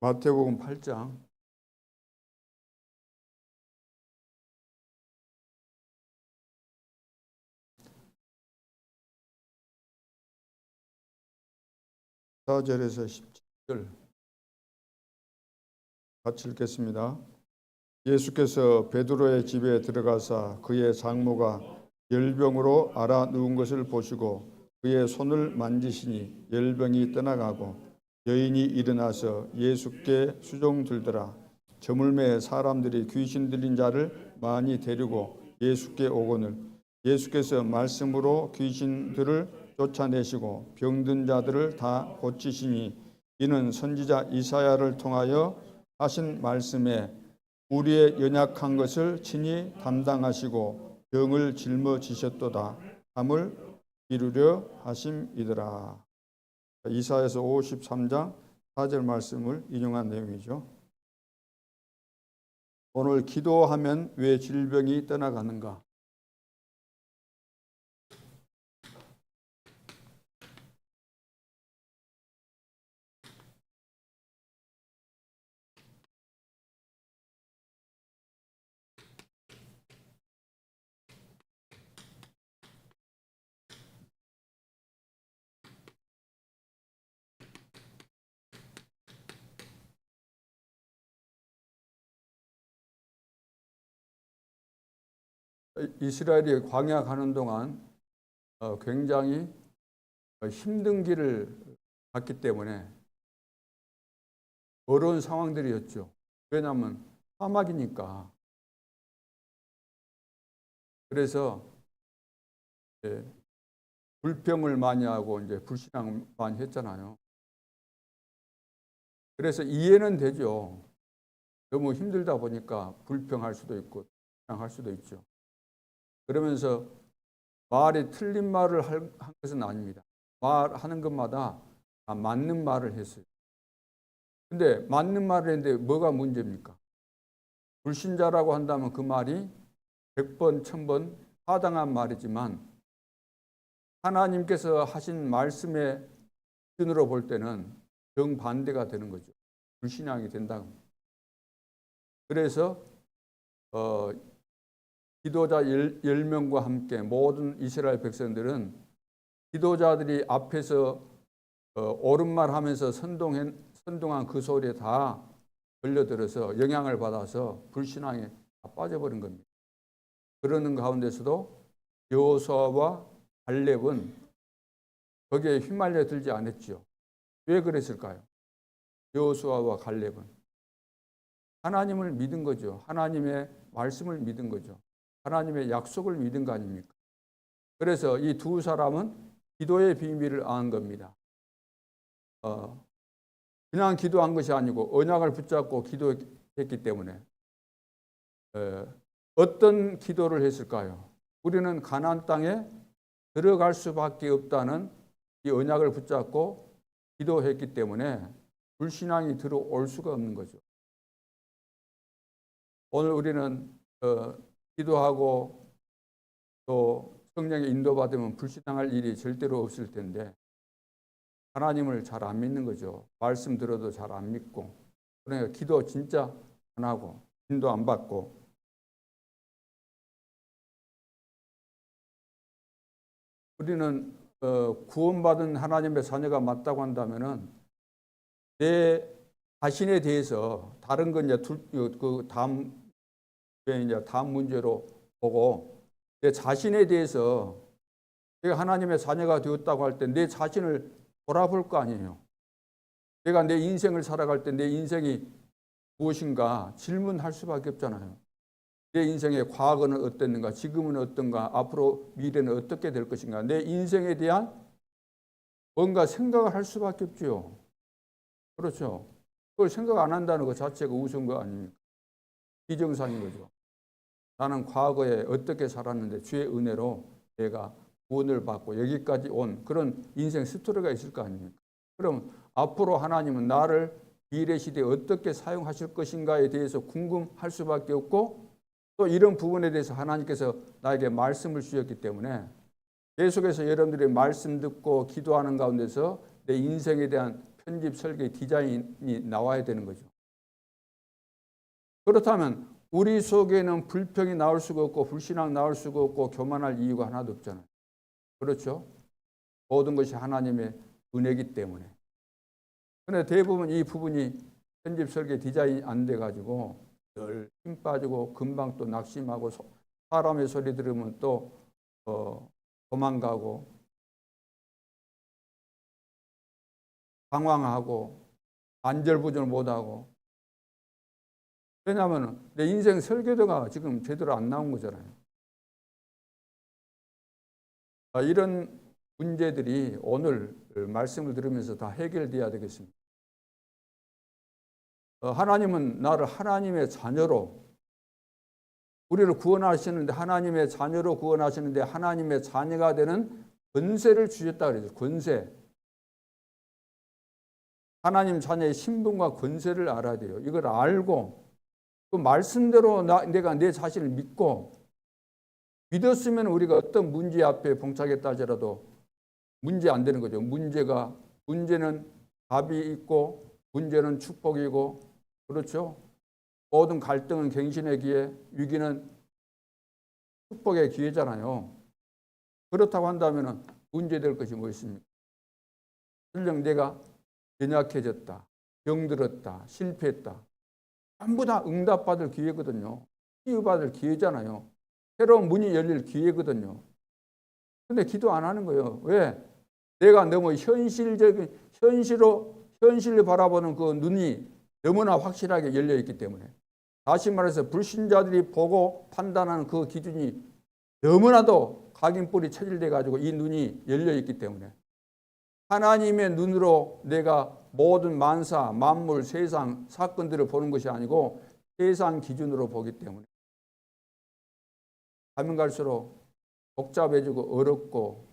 마태복음 8장 4절에서 17절 같이 읽겠습니다. 예수께서 베드로의 집에 들어가사 그의 장모가 열병으로 앓아 누운 것을 보시고 그의 손을 만지시니 열병이 떠나가고 여인이 일어나서 예수께 수종 들더라. 저물매 사람들이 귀신 들린 자를 많이 데리고 예수께 오거늘 예수께서 말씀으로 귀신들을 쫓아내시고 병든 자들을 다 고치시니 이는 선지자 이사야를 통하여 하신 말씀에 우리의 연약한 것을 친히 담당하시고 병을 짊어지셨도다 함을 이루려 하심이더라. 이사야서 53장 4절 말씀을 인용한 내용이죠. 오늘 기도하면 왜 질병이 떠나가는가? 이스라엘이 광야 가는 동안 굉장히 힘든 길을 갔기 때문에 어려운 상황들이었죠. 왜냐하면 사막이니까. 그래서 불평을 많이 하고 이제 불신앙을 많이 했잖아요. 그래서 이해는 되죠. 너무 힘들다 보니까 불평할 수도 있고 불평할 수도 있죠. 그러면서 말이 틀린 말을 한 것은 아닙니다. 말하는 것마다 다 맞는 말을 했어요. 근데 맞는 말을 했는데 뭐가 문제입니까? 불신자라고 한다면 그 말이 100번, 1000번 타당한 말이지만 하나님께서 하신 말씀의 기준으로 볼 때는 정반대가 되는 거죠. 불신앙이 된다고. 그래서 기도자 10명과 함께 모든 이스라엘 백성들은 기도자들이 앞에서 옳은 말 하면서 선동한 그 소리에 다 걸려들어서 영향을 받아서 불신앙에 다 빠져버린 겁니다. 그러는 가운데서도 여호수아와 갈렙은 거기에 휘말려 들지 않았죠. 왜 그랬을까요? 여호수아와 갈렙은 하나님을 믿은 거죠. 하나님의 말씀을 믿은 거죠. 하나님의 약속을 믿은 거 아닙니까? 그래서 이 두 사람은 기도의 비밀을 아는 겁니다. 그냥 기도한 것이 아니고 언약을 붙잡고 기도했기 때문에 어떤 기도를 했을까요? 우리는 가나안 땅에 들어갈 수밖에 없다는 이 언약을 붙잡고 기도했기 때문에 불신앙이 들어올 수가 없는 거죠. 오늘 우리는 기도하고 또 성령의 인도받으면 불신앙할 일이 절대로 없을 텐데 하나님을 잘 안 믿는 거죠. 말씀 들어도 잘 안 믿고 그러니까 기도 진짜 안 하고 인도 안 받고 우리는 구원받은 하나님의 자녀가 맞다고 한다면은 내 자신에 대해서 다른 건 이제 그 다음 문제로 보고 내 자신에 대해서 내가 하나님의 자녀가 되었다고 할 때 내 자신을 돌아볼 거 아니에요. 내가 내 인생을 살아갈 때 내 인생이 무엇인가 질문할 수밖에 없잖아요. 내 인생의 과거는 어땠는가, 지금은 어떤가, 앞으로 미래는 어떻게 될 것인가. 내 인생에 대한 뭔가 생각을 할 수밖에 없죠. 그렇죠. 그걸 생각 안 한다는 것 자체가 우스운 거 아닙니까? 비정상인 거죠. 나는 과거에 어떻게 살았는데 주의 은혜로 내가 구원을 받고 여기까지 온 그런 인생 스토리가 있을 거 아닙니까? 그럼 앞으로 하나님은 나를 미래 시대에 어떻게 사용하실 것인가에 대해서 궁금할 수밖에 없고 또 이런 부분에 대해서 하나님께서 나에게 말씀을 주셨기 때문에 계속해서 여러분들이 말씀 듣고 기도하는 가운데서 내 인생에 대한 편집 설계 디자인이 나와야 되는 거죠. 그렇다면 우리 속에는 불평이 나올 수가 없고 불신앙 나올 수가 없고 교만할 이유가 하나도 없잖아요. 그렇죠? 모든 것이 하나님의 은혜이기 때문에. 그런데 대부분 이 부분이 편집 설계 디자인이 안 돼가지고 늘 힘 빠지고 금방 또 낙심하고 사람의 소리 들으면 또 도망가고 방황하고 안절부절 못하고. 왜냐하면 내 인생 설계도가 지금 제대로 안 나온 거잖아요. 이런 문제들이 오늘 말씀을 들으면서 다 해결돼야 되겠습니다. 하나님은 나를 하나님의 자녀로 우리를 구원하시는데 하나님의 자녀로 구원하시는데 하나님의 자녀가 되는 권세를 주셨다 그랬어요. 권세. 하나님 자녀의 신분과 권세를 알아야 돼요. 이걸 알고 그 말씀대로 내가 내 자신을 믿고 믿었으면 우리가 어떤 문제 앞에 봉착했다 하더라도 문제 안 되는 거죠. 문제는 답이 있고 문제는 축복이고 그렇죠. 모든 갈등은 갱신의 기회, 위기는 축복의 기회잖아요. 그렇다고 한다면 문제될 것이 뭐 있습니까? 설령 내가 연약해졌다, 병들었다, 실패했다. 전부 다 응답받을 기회거든요. 치유받을 기회잖아요. 새로운 문이 열릴 기회거든요. 근데 기도 안 하는 거예요. 왜? 내가 너무 현실로 바라보는 그 눈이 너무나 확실하게 열려 있기 때문에. 다시 말해서 불신자들이 보고 판단하는 그 기준이 너무나도 각인뿔이 체질돼 가지고 이 눈이 열려 있기 때문에 하나님의 눈으로 내가 모든 만사, 만물, 세상 사건들을 보는 것이 아니고 세상 기준으로 보기 때문에 가면 갈수록 복잡해지고 어렵고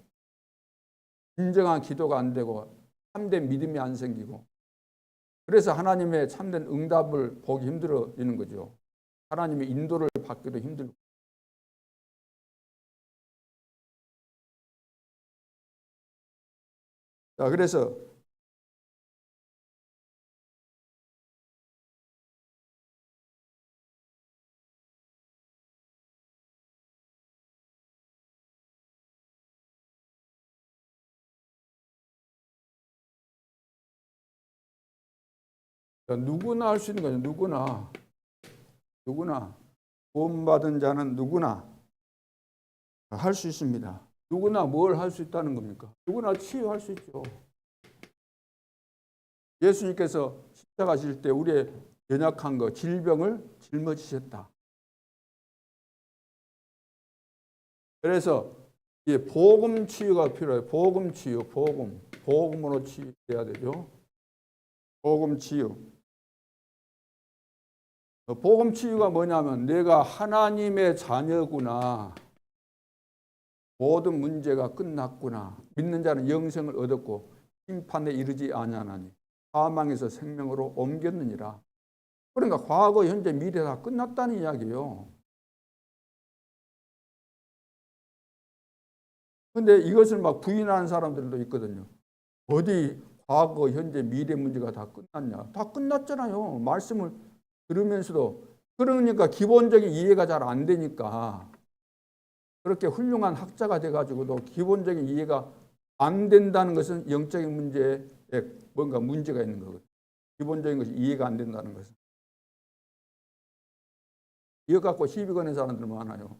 진정한 기도가 안 되고 참된 믿음이 안 생기고 그래서 하나님의 참된 응답을 보기 힘들어지는 거죠. 하나님의 인도를 받기도 힘들고. 자, 그래서 누구나 할 수 있는 거죠. 누구나 구원받은 자는 누구나 할 수 있습니다. 누구나 뭘 할 수 있다는 겁니까? 누구나 치유할 수 있죠. 예수님께서 십자가 질 때 우리의 연약한 것, 질병을 짊어지셨다. 그래서 복음 치유가 필요해요. 복음 치유, 복음으로 치유해야 되죠. 복음 치유. 복음 치유가 뭐냐면 내가 하나님의 자녀구나. 모든 문제가 끝났구나. 믿는 자는 영생을 얻었고 심판에 이르지 아니하나니 사망에서 생명으로 옮겼느니라. 그러니까 과거, 현재, 미래 다 끝났다는 이야기예요. 그런데 이것을 막 부인하는 사람들도 있거든요. 어디 과거, 현재, 미래 문제가 다 끝났냐. 다 끝났잖아요. 말씀을 들으면서도. 그러니까 기본적인 이해가 잘 안 되니까 그렇게 훌륭한 학자가 돼가지고도 기본적인 이해가 안 된다는 것은 영적인 문제에 뭔가 문제가 있는 거거든요. 기본적인 것이 이해가 안 된다는 것은. 이거 갖고 시비 거는 사람들 많아요.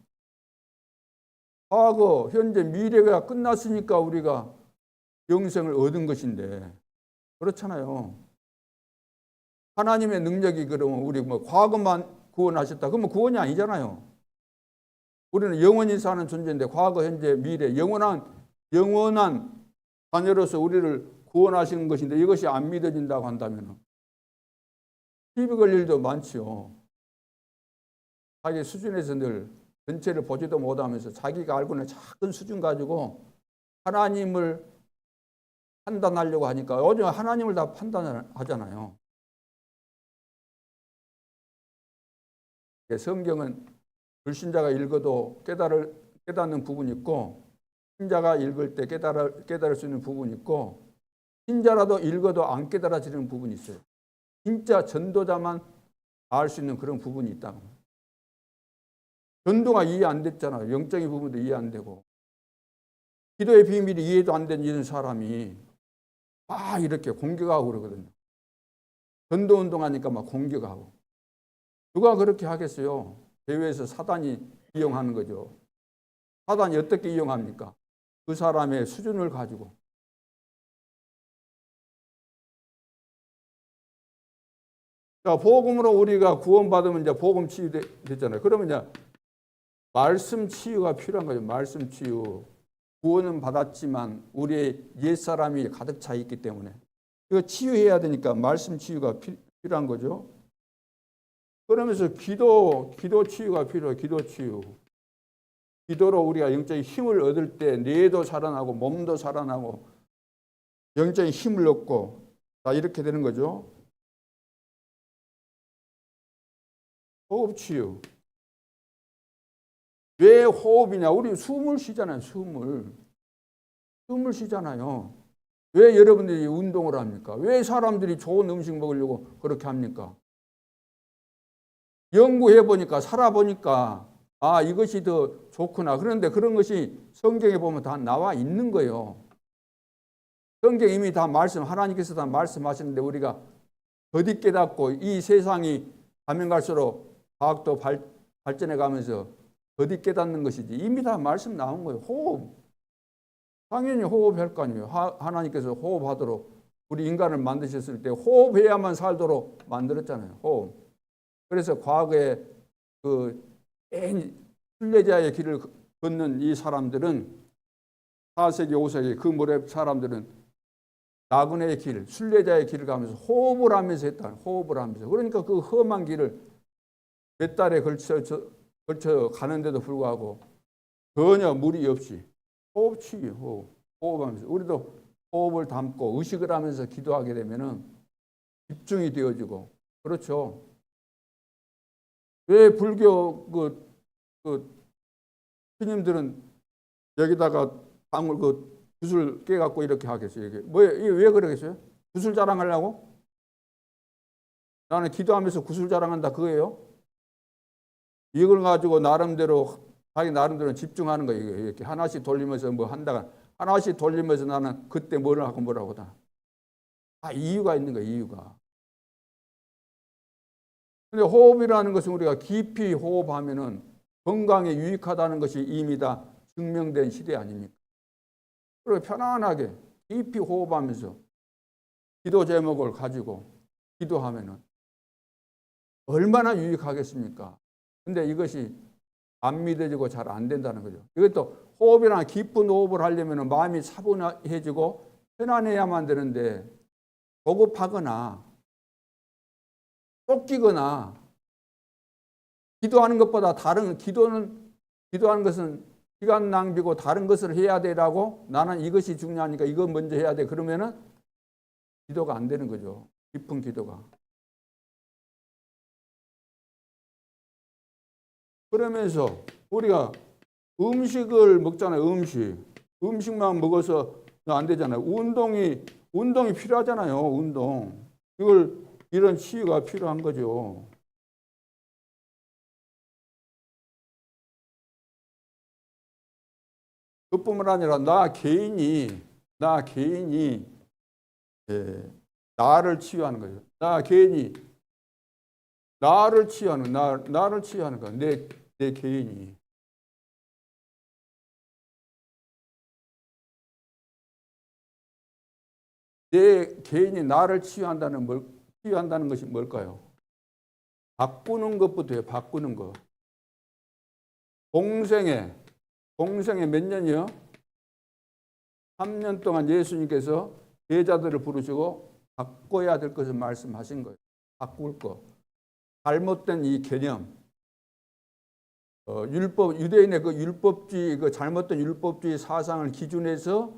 과거, 현재, 미래가 끝났으니까 우리가 영생을 얻은 것인데 그렇잖아요. 하나님의 능력이 그러면 우리 뭐 과거만 구원하셨다. 그러면 구원이 아니잖아요. 우리는 영원히 사는 존재인데 과거, 현재, 미래 영원한 자녀로서 우리를 구원하시는 것인데 이것이 안 믿어진다고 한다면 시비 걸 일도 많지요. 자기 수준에서 늘 전체를 보지도 못하면서 자기가 알고 있는 작은 수준 가지고 하나님을 판단하려고 하니까 요즘 하나님을 다 판단하잖아요. 성경은 불신자가 읽어도 깨닫는 부분이 있고 신자가 읽을 때 깨달을 수 있는 부분이 있고 신자라도 읽어도 안 깨달아지는 부분이 있어요. 진짜 전도자만 알 수 있는 그런 부분이 있다고. 전도가 이해 안 됐잖아요. 영적인 부분도 이해 안 되고. 기도의 비밀이 이해도 안 된 이런 사람이 막 이렇게 공격하고 그러거든요. 전도 운동하니까 막 공격하고. 누가 그렇게 하겠어요? 대회에서 사단이 이용하는 거죠. 사단이 어떻게 이용합니까? 그 사람의 수준을 가지고. 자, 복음으로 우리가 구원받으면 이제 복음 치유됐잖아요. 그러면 이제 말씀 치유가 필요한 거죠. 말씀 치유. 구원은 받았지만 우리의 옛사람이 가득 차 있기 때문에 이거 치유해야 되니까 말씀 치유가 필요한 거죠. 그러면서 기도 치유가 필요해요. 기도 치유. 기도로 우리가 영적인 힘을 얻을 때 뇌도 살아나고 몸도 살아나고 영적인 힘을 얻고 다 이렇게 되는 거죠. 호흡 치유. 왜 호흡이냐? 우리 숨을 쉬잖아요. 숨을 쉬잖아요. 왜 여러분들이 운동을 합니까? 왜 사람들이 좋은 음식 먹으려고 그렇게 합니까? 연구해 보니까 살아보니까 아, 이것이 더 좋구나. 그런데 그런 것이 성경에 보면 다 나와 있는 거예요. 성경 이미 다 하나님께서 다 말씀하시는데 우리가 더디 깨닫고 이 세상이 가면 갈수록 과학도 발전해 가면서 더디 깨닫는 것이지 이미 다 말씀 나온 거예요. 호흡. 당연히 호흡할 거 아니에요. 하나님께서 호흡하도록 우리 인간을 만드셨을 때 호흡해야만 살도록 만들었잖아요. 호흡. 그래서 과거에 그 순례자의 길을 걷는 이 사람들은 4세기, 5세기 그 무렵 사람들은 나그네의 길, 순례자의 길을 가면서 호흡을 하면서 했다. 호흡을 하면서. 그러니까 그 험한 길을 몇 달에 걸쳐 가는데도 불구하고 전혀 무리 없이 호흡 치유, 호흡하면서 우리도 호흡을 담고 의식을 하면서 기도하게 되면은 집중이 되어지고 그렇죠. 왜 불교 스님들은 여기다가 방울 붓을 깨갖고 이렇게 하겠어요? 이게 왜 그러겠어요? 붓을 자랑하려고? 나는 기도하면서 굿을 자랑한다 그거예요? 이걸 가지고 자기 나름대로 집중하는 거예요. 이렇게 하나씩 돌리면서 뭐 한다가 하나씩 돌리면서 나는 그때 뭘 하고 뭐라고 다. 이유가 있는 거예요. 이유가. 근데 호흡이라는 것은 우리가 깊이 호흡하면은 건강에 유익하다는 것이 이미 다 증명된 시대 아닙니까? 그리고 편안하게 깊이 호흡하면서 기도 제목을 가지고 기도하면은 얼마나 유익하겠습니까? 근데 이것이 안 믿어지고 잘 안 된다는 거죠. 이것도 호흡이나 깊은 호흡을 하려면 마음이 차분해지고 편안해야만 되는데 조급하거나 쫓기거나 기도하는 것보다 기도하는 것은 시간 낭비고 다른 것을 해야 되라고 나는 이것이 중요하니까 이거 먼저 해야 돼. 그러면은 기도가 안 되는 거죠. 깊은 기도가. 그러면서 우리가 음식을 먹잖아요. 음식만 먹어서 안 되잖아요. 운동이 필요하잖아요. 운동. 이런 치유가 필요한 거죠. 그뿐만 아니라 나 개인이 나를 치유하는 거죠. 나 개인이 나를 치유하는 거야. 내 개인이. 내 개인이 나를 치유한다는 것이 뭘까요? 바꾸는 것부터요. 바꾸는 거. 공생에 몇 년이요? 3년 동안 예수님께서 제자들을 부르시고 바꿔야 될 것을 말씀하신 거예요. 바꿀 거. 잘못된 이 개념. 유대인의 율법주의, 잘못된 율법주의 사상을 기준해서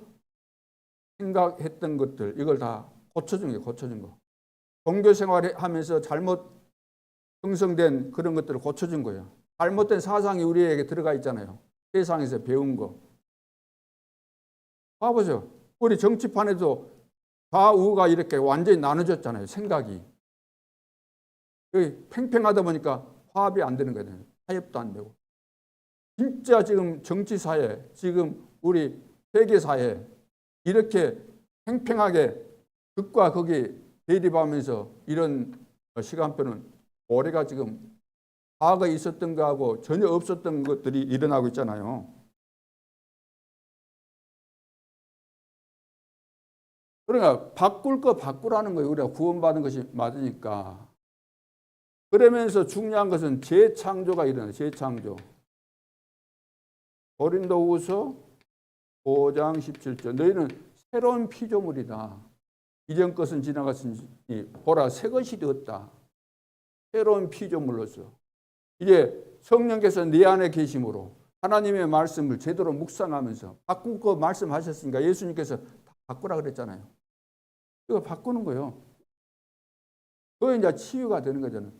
생각했던 것들, 이걸 다 고쳐준 거. 종교 생활하면서 잘못 형성된 그런 것들을 고쳐준 거예요. 잘못된 사상이 우리에게 들어가 있잖아요. 세상에서 배운 거. 봐보세요. 우리 정치판에도 좌우가 이렇게 완전히 나눠졌잖아요. 생각이. 팽팽하다 보니까 화합이 안 되는 거예요. 타협도 안 되고. 진짜 지금 정치사회, 지금 우리 세계사회 이렇게 팽팽하게 극과 극이 대립하면서 이런 시간표는 올해가 지금 과거에 있었던 거하고 전혀 없었던 것들이 일어나고 있잖아요. 그러니까 바꿀 거 바꾸라는 거예요. 우리가 구원받은 것이 맞으니까. 그러면서 중요한 것은 재창조가 일어나요. 재창조. 고린도후서 5장 17절. 너희는 새로운 피조물이다. 이전 것은 지나갔으니 보라 새 것이 되었다. 새로운 피조물로서. 이제 성령께서 네 안에 계심으로 하나님의 말씀을 제대로 묵상하면서 바꿀 거 말씀하셨으니까 예수님께서 바꾸라 그랬잖아요. 이거 바꾸는 거예요. 그게 이제 치유가 되는 거잖아요.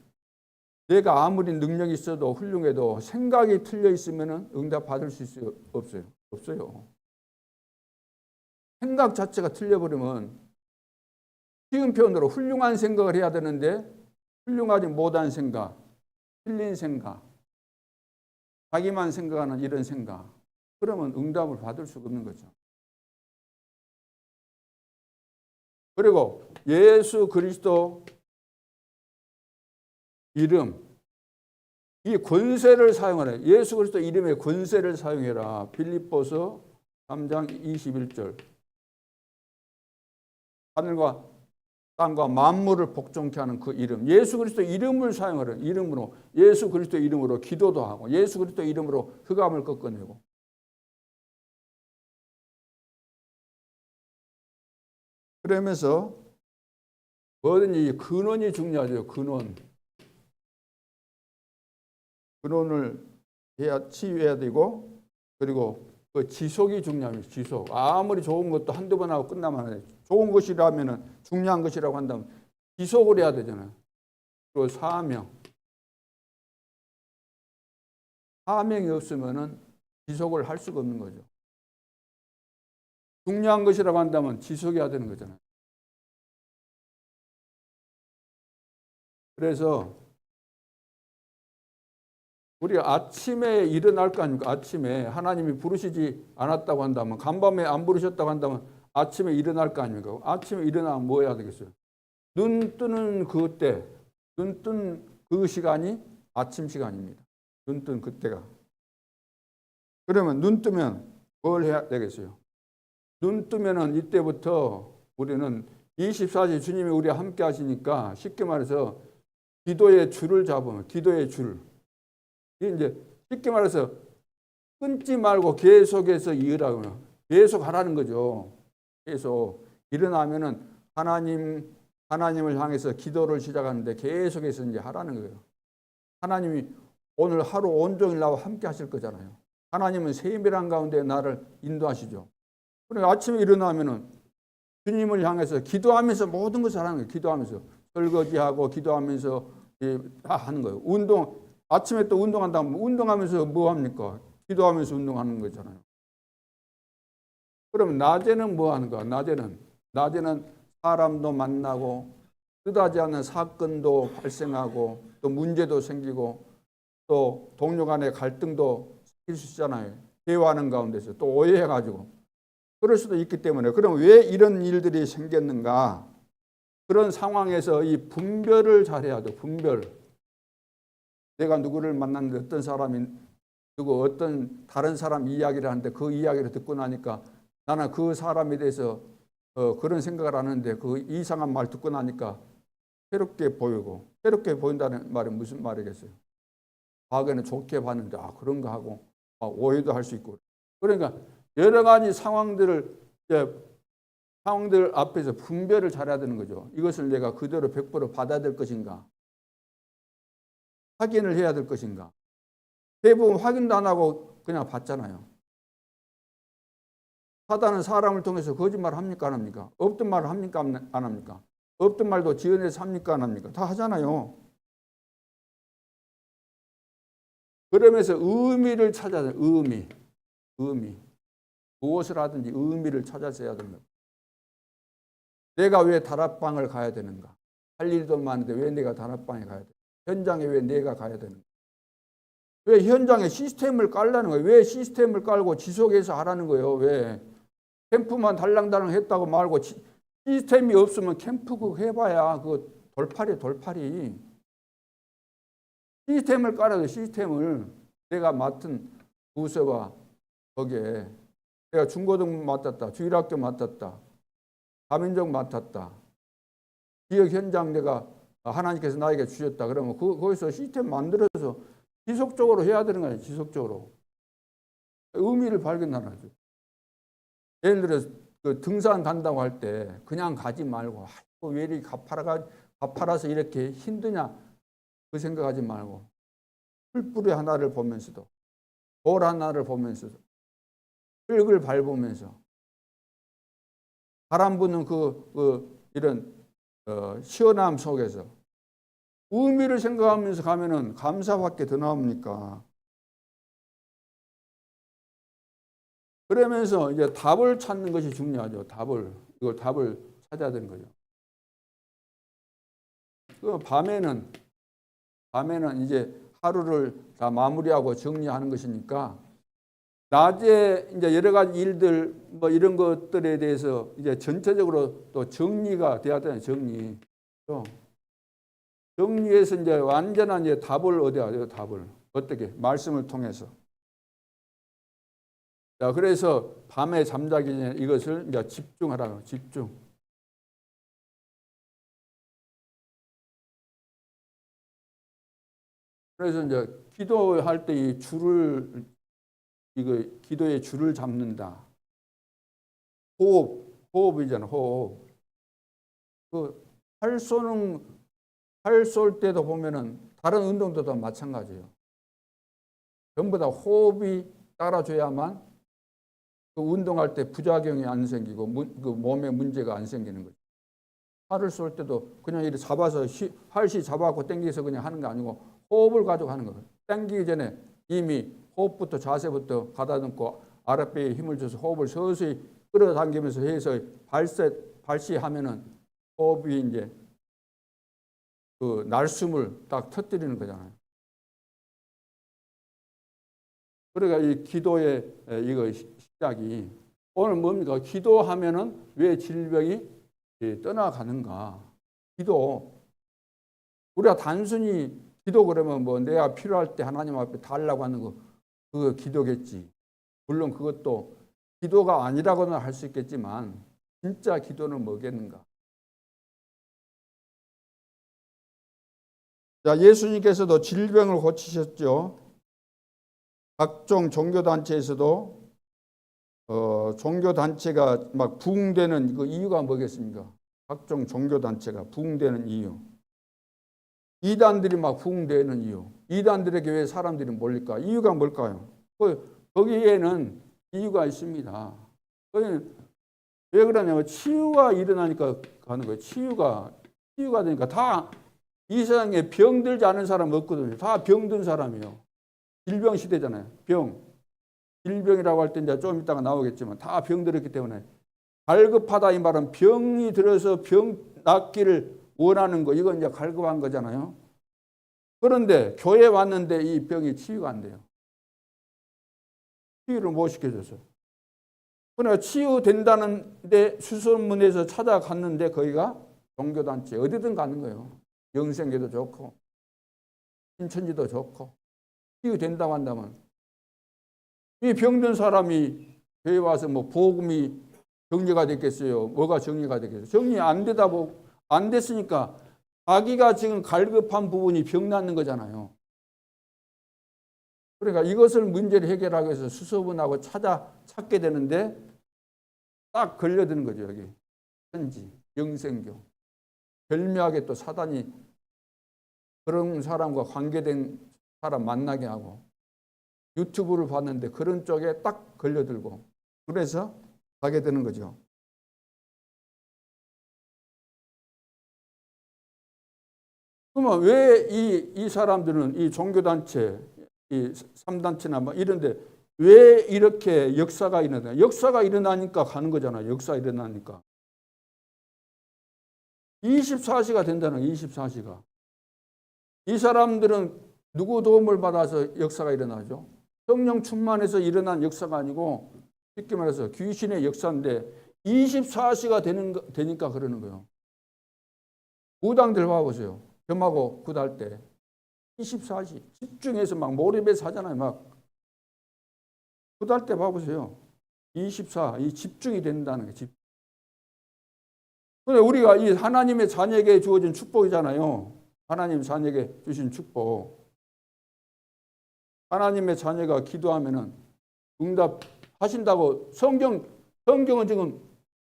내가 아무리 능력이 있어도 훌륭해도 생각이 틀려 있으면 응답 받을 수 없어요. 없어요. 생각 자체가 틀려버리면 쉬운 표현으로 훌륭한 생각을 해야 되는데 훌륭하지 못한 생각, 틀린 생각, 자기만 생각하는 이런 생각, 그러면 응답을 받을 수가 없는 거죠. 그리고 예수 그리스도 이름, 이 권세를 사용하라. 예수 그리스도 이름의 권세를 사용해라. 빌립보서 3장 21절. 하늘과 땅과 만물을 복종케 하는 그 이름. 예수 그리스도 이름을 사용하라. 이름으로, 예수 그리스도 이름으로 기도도 하고 예수 그리스도 이름으로 흑암을 꺾어내고. 그러면서 뭐든지 근원이 중요하죠. 근원을 해야 치유해야 되고, 그리고 그 지속이 중요합니다. 지속. 아무리 좋은 것도 한두 번 하고 끝나면 안 돼요. 좋은 것이라면 중요한 것이라고 한다면 지속을 해야 되잖아요. 그리고 사명이 없으면 지속을 할 수가 없는 거죠. 중요한 것이라고 한다면 지속해야 되는 거잖아요. 그래서 우리 아침에 일어날 거 아닙니까? 아침에 하나님이 부르시지 않았다고 한다면, 간밤에 안 부르셨다고 한다면 아침에 일어날 거 아닙니까? 아침에 일어나면 뭐 해야 되겠어요? 눈 뜨는 그때, 눈 뜬 그 시간이 아침 시간입니다. 눈 뜬 그때가. 그러면 눈 뜨면 뭘 해야 되겠어요? 눈 뜨면은 이때부터 우리는 24시 주님이 우리와 함께 하시니까 쉽게 말해서 기도의 줄을 잡으면, 기도의 줄. 이제 쉽게 말해서 끊지 말고 계속해서 이으라고 계속 하라는 거죠. 계속 일어나면은 하나님을 향해서 기도를 시작하는데 계속해서 이제 하라는 거예요. 하나님이 오늘 하루 온종일 나와 함께 하실 거잖아요. 하나님은 세밀한 가운데 나를 인도하시죠. 그러니까 아침에 일어나면은 주님을 향해서 기도하면서 모든 것을 하는 거예요. 기도하면서 설거지하고 기도하면서 다 하는 거예요. 아침에 또 운동한다면 운동하면서 뭐 합니까? 기도하면서 운동하는 거잖아요. 그러면 낮에는 뭐 하는 거야? 낮에는 사람도 만나고 뜻하지 않는 사건도 발생하고 또 문제도 생기고 또 동료 간의 갈등도 생길 수 있잖아요. 대화하는 가운데서 또 오해해가지고 그럴 수도 있기 때문에, 그럼 왜 이런 일들이 생겼는가? 그런 상황에서 이 분별을 잘해야 돼. 분별. 내가 누구를 만났는데 어떤 다른 사람 이야기를 하는데 그 이야기를 듣고 나니까 나는 그 사람에 대해서 그런 생각을 하는데 그 이상한 말 듣고 나니까 새롭게 보이고, 새롭게 보인다는 말이 무슨 말이겠어요? 과거에는 좋게 봤는데 그런가 하고 오해도 할 수 있고. 그러니까 여러 가지 상황들 앞에서 분별을 잘해야 되는 거죠. 이것을 내가 그대로 100% 받아들일 것인가, 확인을 해야 될 것인가. 대부분 확인도 안 하고 그냥 받잖아요. 사단은 사람을 통해서 거짓말을 합니까 안 합니까? 없던 말을 합니까 안 합니까? 없던 말도 지어내서 합니까 안 합니까? 다 하잖아요. 그러면서 의미를 찾아야 돼요. 의미. 무엇을 하든지 의미를 찾아서 해야 됩니다. 내가 왜 다락방을 가야 되는가? 할 일도 많은데 왜 내가 다락방에 가야 돼? 현장에 왜 내가 가야 되는가? 왜 현장에 시스템을 깔라는 거예요? 왜 시스템을 깔고 지속해서 하라는 거예요? 왜 캠프만 달랑달랑 했다고 말고 시스템이 없으면 캠프 그거 해봐야 그거 돌팔이. 시스템을 깔아도 시스템을 내가 맡은 부서와 거기에 내가 중고등 맡았다, 주일학교 맡았다, 다민족 맡았다, 지역 현장 내가 하나님께서 나에게 주셨다. 그러면 거기서 시스템 만들어서 지속적으로 해야 되는 거예요. 지속적으로. 의미를 발견하는 거죠. 예를 들어서 그 등산 간다고 할 때 그냥 가지 말고 왜 이렇게 가파라서 이렇게 힘드냐 그 생각하지 말고 풀뿌리 하나를 보면서도 돌 하나를 보면서도 흙을 밟으면서 바람 부는 이런 시원함 속에서 의미를 생각하면서 가면은 감사밖에 더 나옵니까? 그러면서 이제 답을 찾는 것이 중요하죠. 이걸 답을 찾아야 되는 거죠. 그 밤에는 이제 하루를 다 마무리하고 정리하는 것이니까 낮에 이제 여러 가지 일들 뭐 이런 것들에 대해서 이제 전체적으로 또 정리가 돼야 되잖아요. 정리해서 이제 완전한 이제 답을 얻어야 돼요. 답을 어떻게 말씀을 통해서. 자, 그래서 밤에 잠자기 전에 이것을 이제 집중하라고 집중. 그래서 이제 기도할 때 이 줄을 기도의 줄을 잡는다. 호흡이잖아. 호흡. 활 쏠 때도 보면은 다른 운동도 다 마찬가지예요. 전부 다 호흡이 따라줘야만 그 운동할 때 부작용이 안 생기고 그 몸에 문제가 안 생기는 거죠. 활을 쏠 때도 그냥 이렇게 잡아서 활시 잡아갖고 당겨서 그냥 하는 게 아니고 호흡을 가지고 하는 거예요. 당기기 전에 이미 호흡부터 자세부터 가다듬고 아랫배에 힘을 줘서 호흡을 서서히 끌어당기면서 해서 발시하면은 호흡이 이제 그 날숨을 딱 터뜨리는 거잖아요. 그러니까 이 기도의 이거 시작이 오늘 뭡니까? 기도하면은 왜 질병이 떠나가는가? 우리가 단순히 기도 그러면 뭐 내가 필요할 때 하나님 앞에 달라고 하는 거 그거 기도겠지. 물론 그것도 기도가 아니라고는 할 수 있겠지만 진짜 기도는 뭐겠는가? 자, 예수님께서도 질병을 고치셨죠. 각종 종교단체에서도 종교단체가 막 부흥되는 그 이유가 뭐겠습니까? 각종 종교단체가 부흥되는 이유. 이단들이 막 부흥되는 이유. 이단들에게 왜 사람들이 몰릴까? 이유가 뭘까요? 거기에는 이유가 있습니다. 왜 그러냐면 치유가 일어나니까 가는 거예요. 치유가 되니까 다 이 세상에 병들지 않은 사람 없거든요. 다 병든 사람이에요. 질병 시대잖아요. 질병이라고 할 때 이제 좀 이따가 나오겠지만 다 병들었기 때문에 갈급하다 이 말은 병이 들어서 병 낫기를 원하는 거 이건 이제 갈급한 거잖아요. 그런데 교회 왔는데 이 병이 치유가 안 돼요. 치유를 못 시켜줘서. 그러니까 치유된다는데 수소문에서 찾아갔는데 거기가 종교단체 어디든 가는 거예요. 영생계도 좋고 신천지도 좋고 치유된다고 한다면 이 병든 사람이 교회 와서 뭐 복음이 정리가 됐겠어요? 뭐가 정리가 됐겠어요? 정리 안 됐으니까 자기가 지금 갈급한 부분이 병 낫는 거잖아요. 그러니까 이것을 문제를 해결하기 위해서 수소문하고 찾게 되는데 딱 걸려드는 거죠. 여기 천지, 영생교. 절묘하게 또 사단이 그런 사람과 관계된 사람 만나게 하고 유튜브를 봤는데 그런 쪽에 딱 걸려들고 그래서 가게 되는 거죠. 그러면 왜 이 사람들은 이 종교단체, 이 3단체나 뭐 이런데 왜 이렇게 역사가 일어나냐? 역사가 일어나니까 가는 거잖아요. 역사 일어나니까. 24시가 된다는 거예요. 24시가. 이 사람들은 누구 도움을 받아서 역사가 일어나죠? 성령 충만해서 일어난 역사가 아니고 쉽게 말해서 귀신의 역사인데 24시가 되니까 그러는 거예요. 무당들 봐보세요. 겸하고 굿할 때 24시 집중해서 막 몰입해서 하잖아요. 막 굿할 때 봐보세요. 24, 이 집중이 된다는 거예요. 근데 우리가 이 하나님의 자녀에게 주어진 축복이잖아요. 하나님 자녀에게 주신 축복. 하나님의 자녀가 기도하면은 응답하신다고 성경은 지금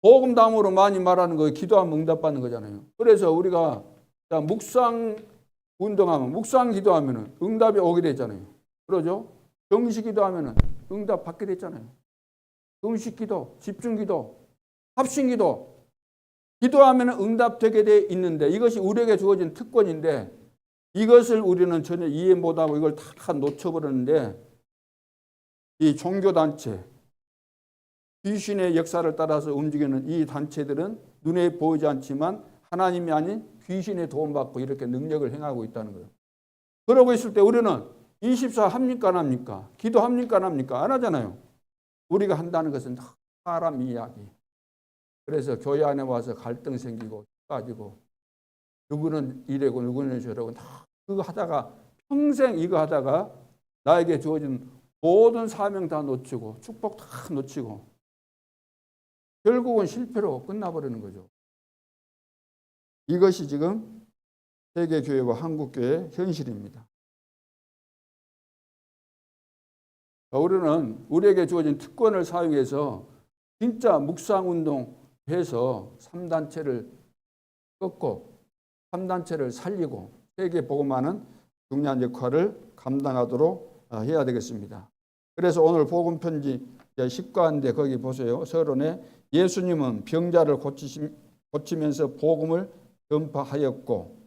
복음담으로 많이 말하는 거예요. 기도하면 응답받는 거잖아요. 그래서 우리가 묵상 운동하면 묵상 기도하면은 응답이 오게 되잖아요. 그러죠? 정식 기도하면은 응답 받게 됐잖아요. 정식 기도, 집중 기도, 합심 기도. 기도하면 응답되게 돼 있는데 이것이 우리에게 주어진 특권인데 이것을 우리는 전혀 이해 못하고 이걸 다 놓쳐버렸는데 이 종교단체, 귀신의 역사를 따라서 움직이는 이 단체들은 눈에 보이지 않지만 하나님이 아닌 귀신의 도움받고 이렇게 능력을 행하고 있다는 거예요. 그러고 있을 때 우리는 24 합니까 안 합니까? 기도합니까 안 합니까? 안 하잖아요. 우리가 한다는 것은 사람 이야기. 그래서 교회 안에 와서 갈등 생기고 빠지고 누구는 이래고 누구는 저래고 다 그거 하다가 평생 이거 하다가 나에게 주어진 모든 사명 다 놓치고 축복 다 놓치고 결국은 실패로 끝나버리는 거죠. 이것이 지금 세계교회와 한국교회의 현실입니다. 우리는 우리에게 주어진 특권을 사용해서 진짜 묵상운동해서 3단체를 꺾고 3단체를 살리고 세계 복음화는 중요한 역할을 감당하도록 해야 되겠습니다. 그래서 오늘 복음편지 10가인데 거기 보세요. 서론에 예수님은 병자를 고치면서 복음을 전파하였고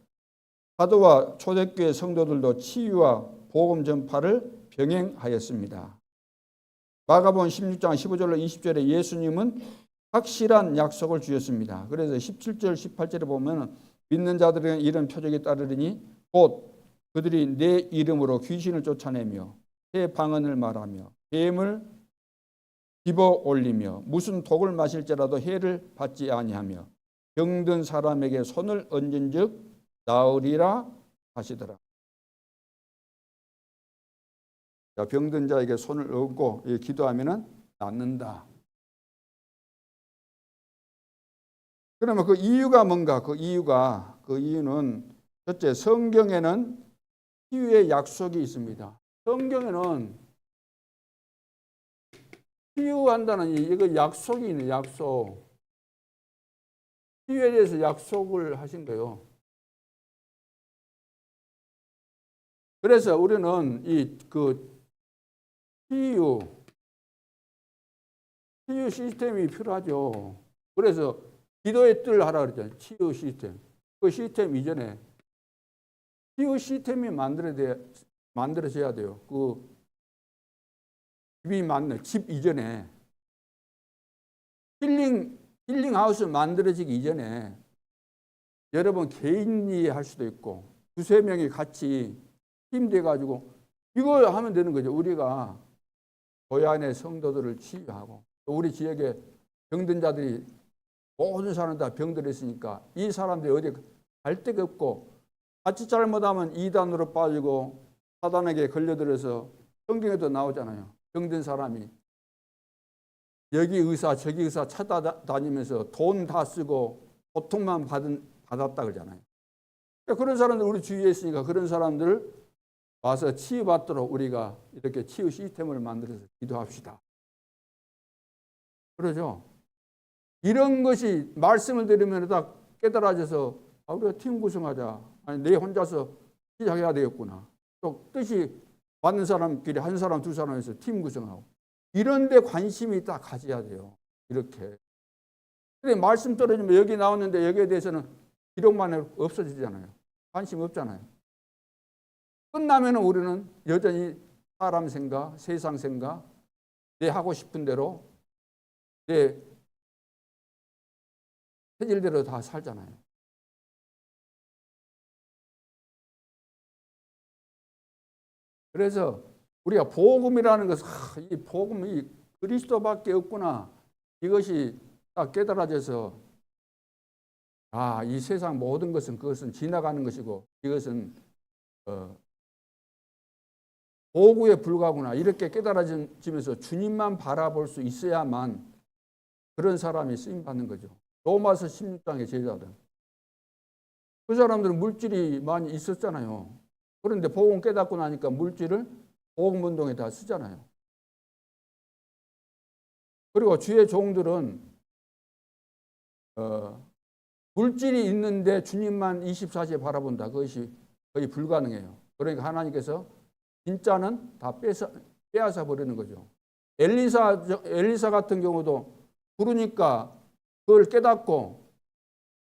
사도와 초대교회 성도들도 치유와 복음 전파를 병행하였습니다. 마가복음 16장 15절로 20절에 예수님은 확실한 약속을 주셨습니다. 그래서 17절 18절에 보면 믿는 자들에게 이런 표적이 따르리니 곧 그들이 내 이름으로 귀신을 쫓아내며 새 방언을 말하며 뱀을 집어 올리며 무슨 독을 마실지라도 해를 받지 아니하며 병든 사람에게 손을 얹은즉 나으리라 하시더라. 병든 자에게 손을 얹고 기도하면 낫는다. 그러면 그 이유가 뭔가? 그 이유는 첫째, 성경에는 치유의 약속이 있습니다. 성경에는 치유한다는 이거 약속이 있는 약속. 치유에 대해서 약속을 하신 거예요. 그래서 우리는 치유 시스템이 필요하죠. 그래서 기도의 뜰 하라 그랬잖아요. 치유 시스템. 그 시스템 이전에 치유 시스템이 만들어져야 돼요. 그 집이 맞는 집 이전에 힐링 하우스 만들어지기 이전에 여러분 개인이 할 수도 있고 두세 명이 같이 힘돼 가지고 이거 하면 되는 거죠. 우리가 교회 안의 성도들을 치유하고 또 우리 지역에 병든 자들이 모든 사람 다 병들어 있으니까 이 사람들이 어디 갈 데가 없고 자칫 잘못하면 이단으로 빠지고 사단에게 걸려들어서 성경에도 나오잖아요. 병든 사람이 여기 의사 저기 의사 찾아다니면서 돈 다 쓰고 고통만 받았다 그러잖아요. 그러니까 그런 사람들 우리 주위에 있으니까 그런 사람들 와서 치유받도록 우리가 이렇게 치유 시스템을 만들어서 기도합시다. 그러죠. 이런 것이 말씀을 들으면 딱 깨달아져서 우리가 팀 구성하자. 아니 내 혼자서 시작해야 되겠구나. 또 뜻이 맞는 사람끼리 한 사람 두 사람에서 팀 구성하고 이런 데 관심이 딱 가져야 돼요. 이렇게. 근데 말씀 떨어지면 여기 나왔는데 여기에 대해서는 기록만 없어지잖아요. 관심 없잖아요. 끝나면 우리는 여전히 사람 생각, 세상 생각, 내 하고 싶은 대로 내 체질대로 다 살잖아요. 그래서 우리가 복음이라는 것은 이 복음이 그리스도밖에 없구나. 이것이 딱 깨달아져서 이 세상 모든 것은 그것은 지나가는 것이고 이것은 도구에 불과하구나. 이렇게 깨달아지면서 주님만 바라볼 수 있어야만 그런 사람이 쓰임받는 거죠. 로마서 16장의 제자들. 그 사람들은 물질이 많이 있었잖아요. 그런데 복음 깨닫고 나니까 물질을 복음 운동에 다 쓰잖아요. 그리고 주의 종들은 물질이 있는데 주님만 24시에 바라본다. 그것이 거의 불가능해요. 그러니까 하나님께서 진짜는 다 빼앗아 버리는 거죠. 엘리사 같은 경우도 부르니까 그걸 깨닫고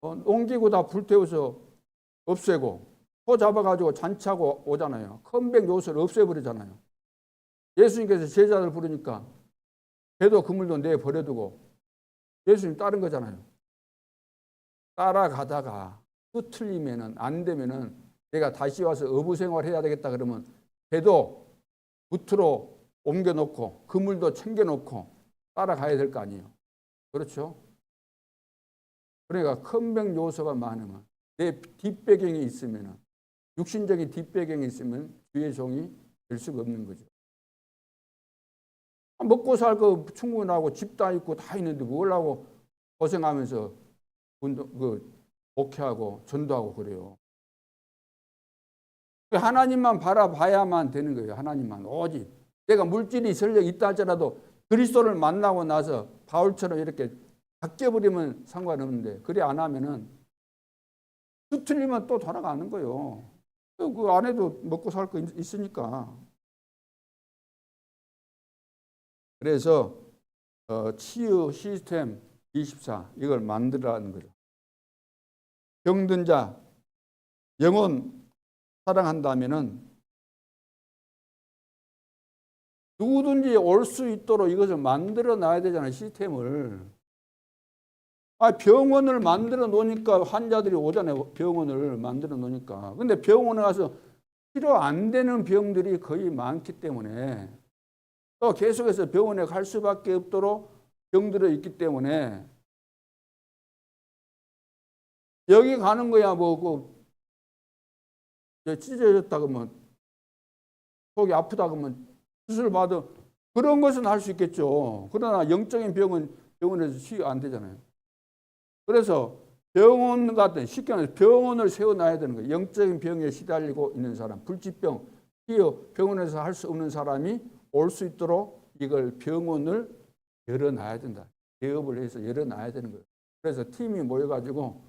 옮기고 다 불태워서 없애고 소 잡아가지고 잔치하고 오잖아요. 컴백 요소를 없애버리잖아요. 예수님께서 제자들 부르니까 배도 그물도 내버려두고 예수님 따른 거잖아요. 따라가다가 또 틀리면은 안 되면은 내가 다시 와서 어부 생활해야 되겠다 그러면 배도 무트로 옮겨놓고 그물도 챙겨놓고 따라가야 될 거 아니에요. 그렇죠? 그러니까 컴백 요소가 많으면 내 뒷배경이 있으면 육신적인 뒷배경이 있으면 주의 종이 될 수가 없는 거죠. 먹고 살 거 충분하고 집 다 있고 다 있는데 뭘 하고 고생하면서 목회하고 전도하고 그래요. 하나님만 바라봐야만 되는 거예요. 하나님만 오직 내가 물질이 설령 있다 할지라도 그리스도를 만나고 나서 바울처럼 이렇게 바뀌어버리면 상관없는데 그래 안 하면은 틀리면 또 돌아가는 거예요. 그 안에도 먹고 살 거 있으니까. 그래서 치유 시스템 24 이걸 만들라는 거죠. 병든 자 영혼 사랑한다면은 누구든지 올 수 있도록 이것을 만들어 놔야 되잖아요. 시스템을. 병원을 만들어 놓으니까 환자들이 오잖아요. 병원을 만들어 놓으니까. 근데 병원에 가서 치료 안 되는 병들이 거의 많기 때문에 또 계속해서 병원에 갈 수밖에 없도록 병들어 있기 때문에 여기 가는 거야 찢어졌다 그러면 속이 아프다 그러면 수술 받아 그런 것은 할 수 있겠죠. 그러나 영적인 병은 병원에서 치유 안 되잖아요. 그래서 병원 같은 쉽게 말해서 병원을 세워놔야 되는 거예요. 영적인 병에 시달리고 있는 사람, 불치병, 치유 병원에서 할 수 없는 사람이 올 수 있도록 이걸 병원을 열어놔야 된다. 개업을 해서 열어놔야 되는 거예요. 그래서 팀이 모여가지고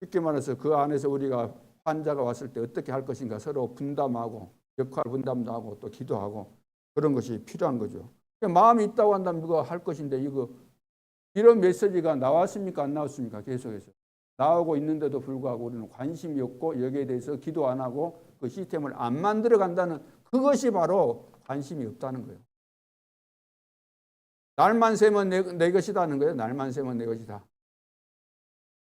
쉽게 말해서 그 안에서 우리가 환자가 왔을 때 어떻게 할 것인가 서로 분담하고 역할 분담도 하고 또 기도하고 그런 것이 필요한 거죠. 마음이 있다고 한다면 이거 할 것인데 이런 메시지가 나왔습니까? 안 나왔습니까? 계속해서. 나오고 있는데도 불구하고 우리는 관심이 없고 여기에 대해서 기도 안 하고 그 시스템을 안 만들어 간다는 그것이 바로 관심이 없다는 거예요. 날만 새면 내 것이다는 거예요. 날만 새면 내 것이다.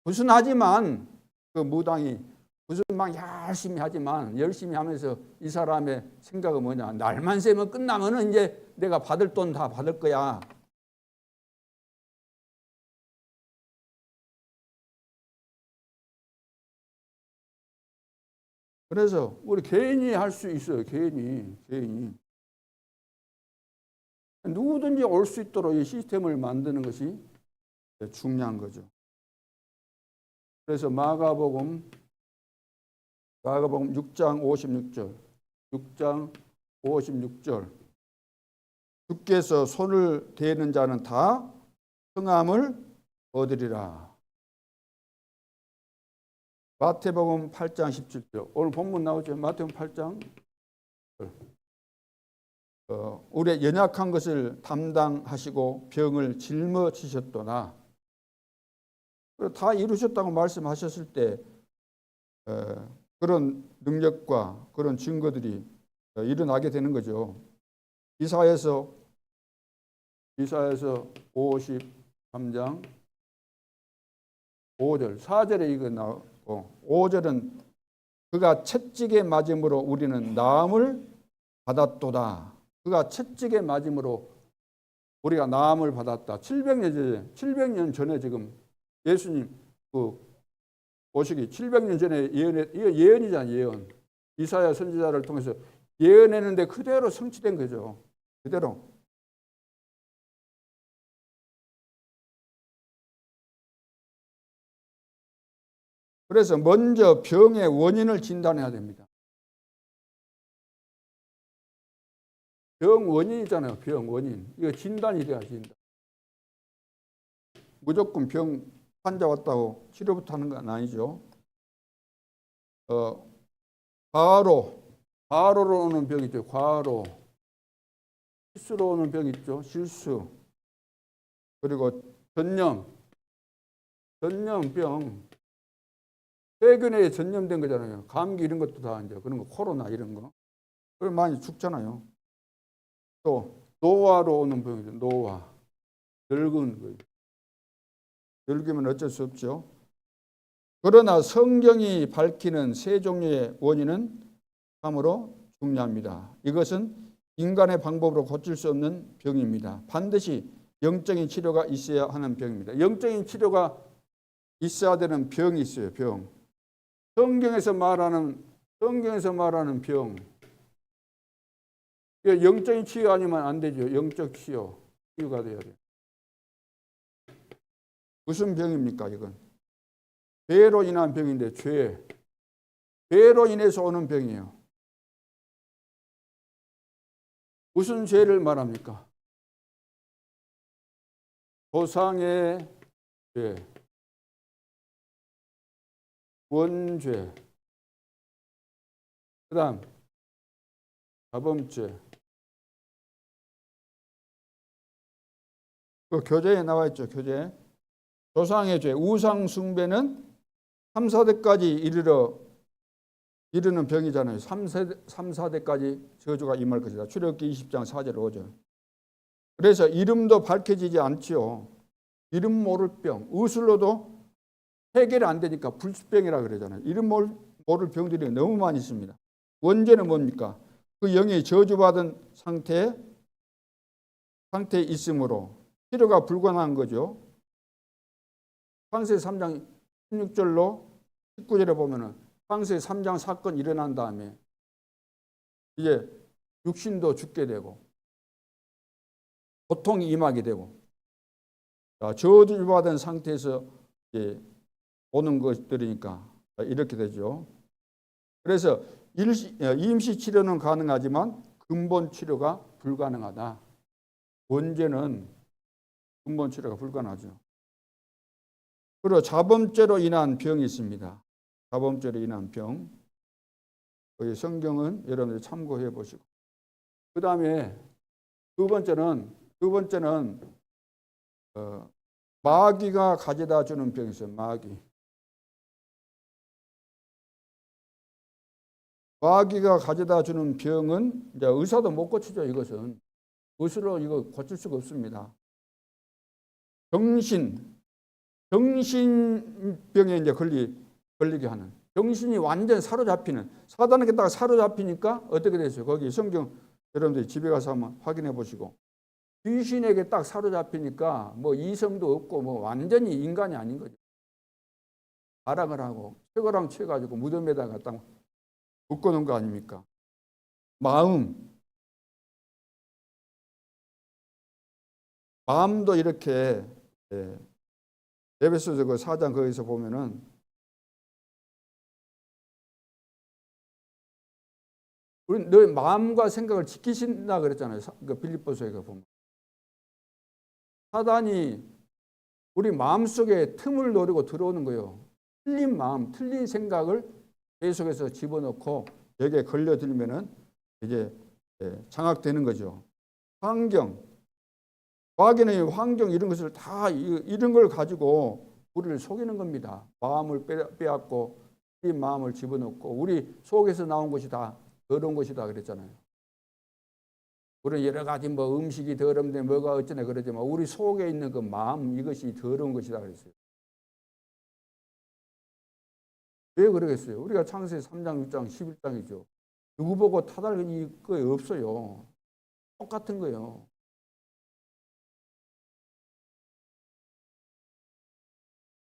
무슨 하지만 그 무당이 무슨 막 열심히 하지만 열심히 하면서 이 사람의 생각은 뭐냐. 날만 새면 끝나면은 이제 내가 받을 돈 다 받을 거야. 그래서 우리 개인이 할 수 있어요. 개인이. 누구든지 올 수 있도록 이 시스템을 만드는 것이 중요한 거죠. 그래서 마가복음 6장 56절. 6장 56절. 주께서 손을 대는 자는 다 성함을 얻으리라. 마태복음 8장 17절. 오늘 본문 나오죠. 마태복음 8장. 우리의 연약한 것을 담당하시고 병을 짊어지셨도다. 다 이루셨다고 말씀하셨을 때 그런 능력과 그런 증거들이 일어나게 되는 거죠. 이사야서 53장 5절 4절에 이거 나오고 5절은 그가 채찍에 맞음으로 우리는 나음을 받았도다. 그가 채찍에 맞음으로 우리가 나음을 받았다. 700년 전에 지금 예수님 그 오시기 700년 전에 예언이잖아요. 예언. 이사야 선지자를 통해서 예언했는데 그대로 성취된 거죠. 그대로. 그래서 먼저 병의 원인을 진단해야 됩니다. 병 원인이잖아요. 병 원인. 이거 진단이 돼야 진단. 무조건 병 환자 왔다고 치료부터 하는 건 아니죠. 과로로 오는 병 있죠. 과로. 실수로 오는 병 있죠. 실수. 그리고 전염병. 세균에 전염된 거잖아요. 감기 이런 것도 다 이제 그런 거, 코로나 이런 거. 그걸 많이 죽잖아요. 또 노화로 오는 병이죠. 노화. 늙은 거. 늙으면 어쩔 수 없죠. 그러나 성경이 밝히는 세 종류의 원인은 참으로 중요합니다. 이것은 인간의 방법으로 고칠 수 없는 병입니다. 반드시 영적인 치료가 있어야 하는 병입니다. 영적인 치료가 있어야 되는 병이 있어요. 병. 성경에서 말하는 병. 영적인 치유 아니면 안 되죠. 영적 치유가 돼야 돼요. 무슨 병입니까, 이건? 죄로 인한 병인데, 죄로 인해서 오는 병이에요. 무슨 죄를 말합니까? 조상의 죄, 원죄, 그 다음 자범죄. 그 교재에 나와 있죠. 교재. 조상의 죄, 우상 숭배는 3, 4대까지 이르는 병이잖아요. 3, 4대까지 저주가 임할 것이다. 출애굽기 20장 4절 5절. 그래서 이름도 밝혀지지 않지요. 이름 모를 병. 의술로도 해결이 안 되니까 불수병이라 그러잖아요. 이름 모를 병들이 너무 많이 있습니다. 원죄는 뭡니까? 그 영이 저주받은 상태에 있으므로 치료가 불가능한 거죠. 창세기 3장 16절로 19절에 보면은 창세기 3장 사건 일어난 다음에 이제 육신도 죽게 되고 고통이 임하게 되고 저주받은 상태에서 이제 오는 것들이니까 이렇게 되죠. 그래서 임시 치료는 가능하지만 근본 치료가 불가능하다. 원죄는 근본 치료가 불가능하죠. 그리고 자범죄로 인한 병이 있습니다. 자범죄로 인한 병. 거기 성경은 여러분들이 참고해 보시고. 그 다음에 두 번째는 마귀가 가져다 주는 병이 있어요. 마귀가 가져다 주는 병은 이제 의사도 못 고치죠. 이것은 의사로 이거 고칠 수가 없습니다. 정신병에 이제 걸리게 하는, 정신이 완전 사로잡히는, 사단에게다가 사로잡히니까 어떻게 됐어요? 거기 성경 여러분들이 집에 가서 한번 확인해 보시고, 귀신에게 딱 사로잡히니까 뭐 이성도 없고 뭐 완전히 인간이 아닌 거죠. 발악을 하고 최고랑 채가지고 무덤에다가 딱 묶어놓은 거 아닙니까? 마음도 이렇게 에베소서 그 4장 거기서 보면은 우리 너의 마음과 생각을 지키신다 그랬잖아요. 그 빌립보서에 보면 사단이 우리 마음속에 틈을 노리고 들어오는 거예요. 틀린 마음, 틀린 생각을 계속해서 집어넣고 여기에 걸려들면은 이제 장악되는 거죠. 마귀는 환경 이런 것을 다 이런 걸 가지고 우리를 속이는 겁니다. 마음을 빼앗고 이 마음을 집어넣고 우리 속에서 나온 것이 다 더러운 것이다 그랬잖아요. 우리는 여러 가지 뭐 음식이 더럽네 뭐가 어쩌네 그러지만 우리 속에 있는 그 마음 이것이 더러운 것이다 그랬어요. 왜 그러겠어요? 우리가 창세기 3장, 6장, 11장이죠. 누구 보고 타달이 거 없어요. 똑같은 거예요.